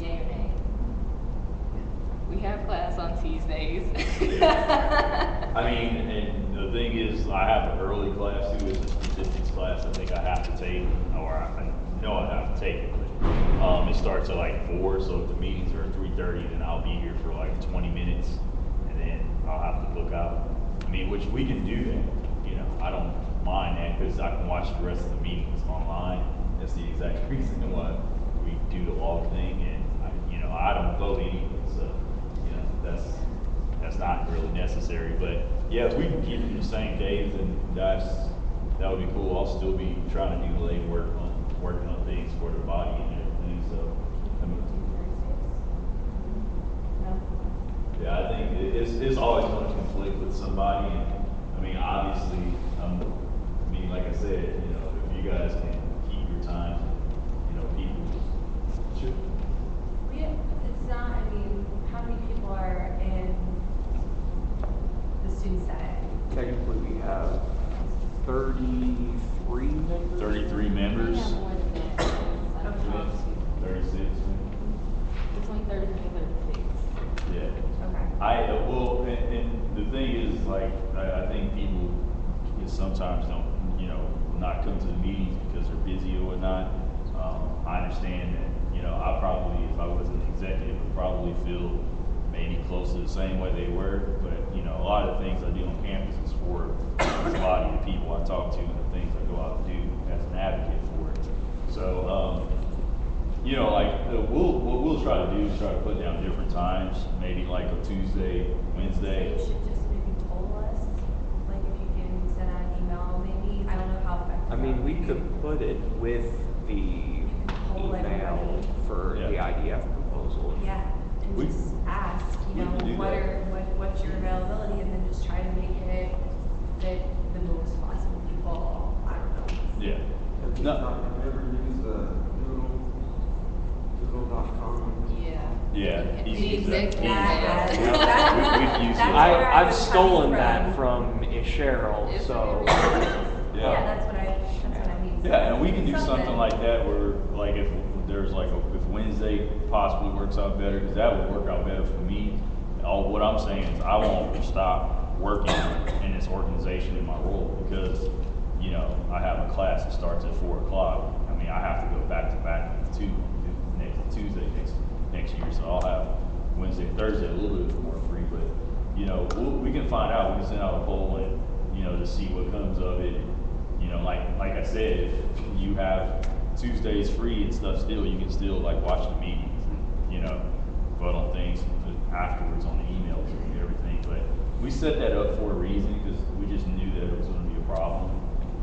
Yay or nay? We have class on Tuesdays. I mean, and the thing is, I have an early class too. It's a statistics class. I think I have to take, or I know I have to take it. It starts at like 4, so if the meetings are at 3:30, then I'll be here for like 20 minutes, and then I'll have to book out. I mean, which we can do that. I don't mind that because I can watch the rest of the meetings online. That's the exact reason why we do the log thing, and I don't vote anyway, so that's not really necessary. But yeah, if we can keep them the same days, then that's that would be cool. I'll still be trying to do the working on things for the body and everything, so. I mean, No? yeah, I think it's always going to conflict with somebody. And, I mean, obviously, I mean, like I said, you know, if you guys can keep your time, you know, people. Sure. It's not, I mean, how many people are in the student senate? Technically, we have 33 members. 33 members. We have more than that. I don't know. 36. Between 33 and 36. Yeah. Okay. Well, and the thing is, like, I think people sometimes don't, you know, not come to the meetings because they're busy or whatnot. I understand that, you know, I probably, if I was an executive, would probably feel maybe close to the same way they were. But, you know, a lot of the things I do on campus is for the body, the people I talk to, and the things I go out and do as an advocate for it. So, you know, like, what we'll try to do is try to put down different times, maybe like a Tuesday, Wednesday. You should just maybe poll us, like if you can send out an email, maybe, I don't know how effective. I mean, we could put it with the Poll email everybody. for the Yeah. IDF proposal. Yeah, and We- just ask, you we know, can do that. what's your availability, and then just try to make it fit the most possible people, I don't know. Yeah. Have you No. ever used Doodle.com? Yeah. Yeah, The he's used exec that. Yeah. email. We've used That's it. where I I've was stolen coming that from. from Cheryl, It's so. Yeah, that's what I mean. Yeah, and we can do something like that where, like, if there's like, if Wednesday possibly works out better, because that would work out better for me. What I'm saying is I won't stop working in this organization in my role because, you know, I have a class that starts at 4 o'clock. I mean, I have to go back to back to next Tuesday next year, so I'll have Wednesday and Thursday a little bit more free, but, you know, we can find out. We can send out a poll and, you know, to see what comes of it. You know, like I said, if you have Tuesdays free and stuff still, you can still like watch the meetings and, you know, vote on things afterwards on the emails and everything. But we set that up for a reason because we just knew that it was going to be a problem.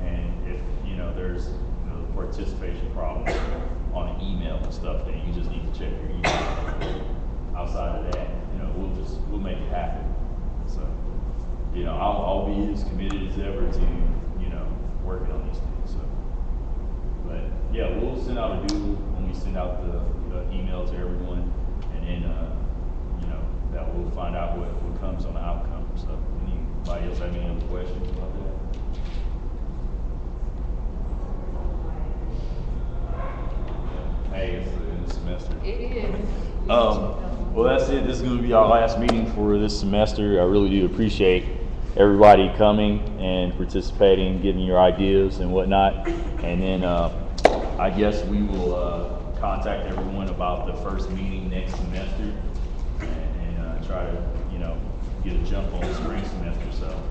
And if, you know, there's, you know, participation problems on an email and stuff, then you just need to check your email. Outside of that, you know, we'll make it happen. So, you know, I'll be as committed as ever to, you know, working on these things. So, but yeah, we'll send out a doodle when we send out the email to everyone, and then you know, that we'll find out what comes on the outcome. So, anybody else have any other questions about that? Hey, it's the end of the semester. It is. Well, that's it. This is going to be our last meeting for this semester. I really do appreciate everybody coming and participating, giving your ideas and whatnot. And then I guess we will contact everyone about the first meeting next semester and try to, you know, get a jump on the spring semester. So,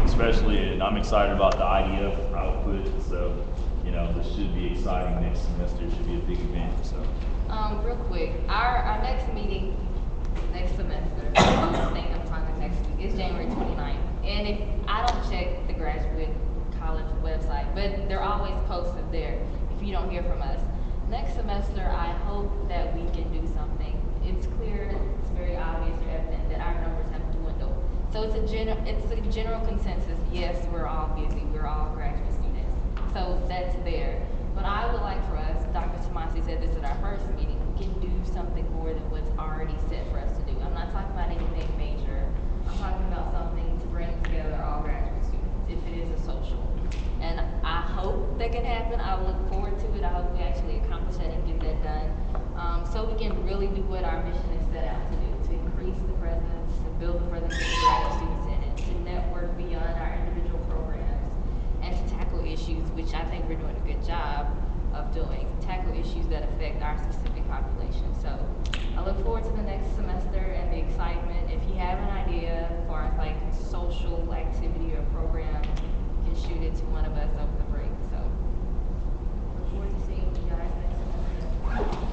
especially, and I'm excited about the IDF output. So, you know, this should be exciting next semester. It should be a big event. So. Real quick, our next meeting next semester, I think I'm talking next week, is January 29th. And if I don't check the graduate college website, but they're always posted there if you don't hear from us. Next semester, I hope that we can do something. It's clear, it's very obvious or evident that our numbers have dwindled. So it's a general consensus. Yes, we're all busy. We're all graduate students. So that's there. But I would like for us, Dr. Tomasi said this at our first meeting, we can do something more than what's already set for us to do. I'm not talking about anything major. I'm talking about something to bring together all graduate students, if it is a social. And I hope that can happen. I look forward to it. I hope we actually accomplish that and get that done. So we can really do what our mission is set out to do, to increase the presence, to build the presence of the graduate students in it, to network beyond our individual programs, and to tackle issues, which I think we're doing a good job of doing, tackle issues that affect our specific population. So I look forward to the next semester and the excitement. If you have an idea as far as like social activity or program, you can shoot it to one of us over the break. So look forward to seeing you guys next semester.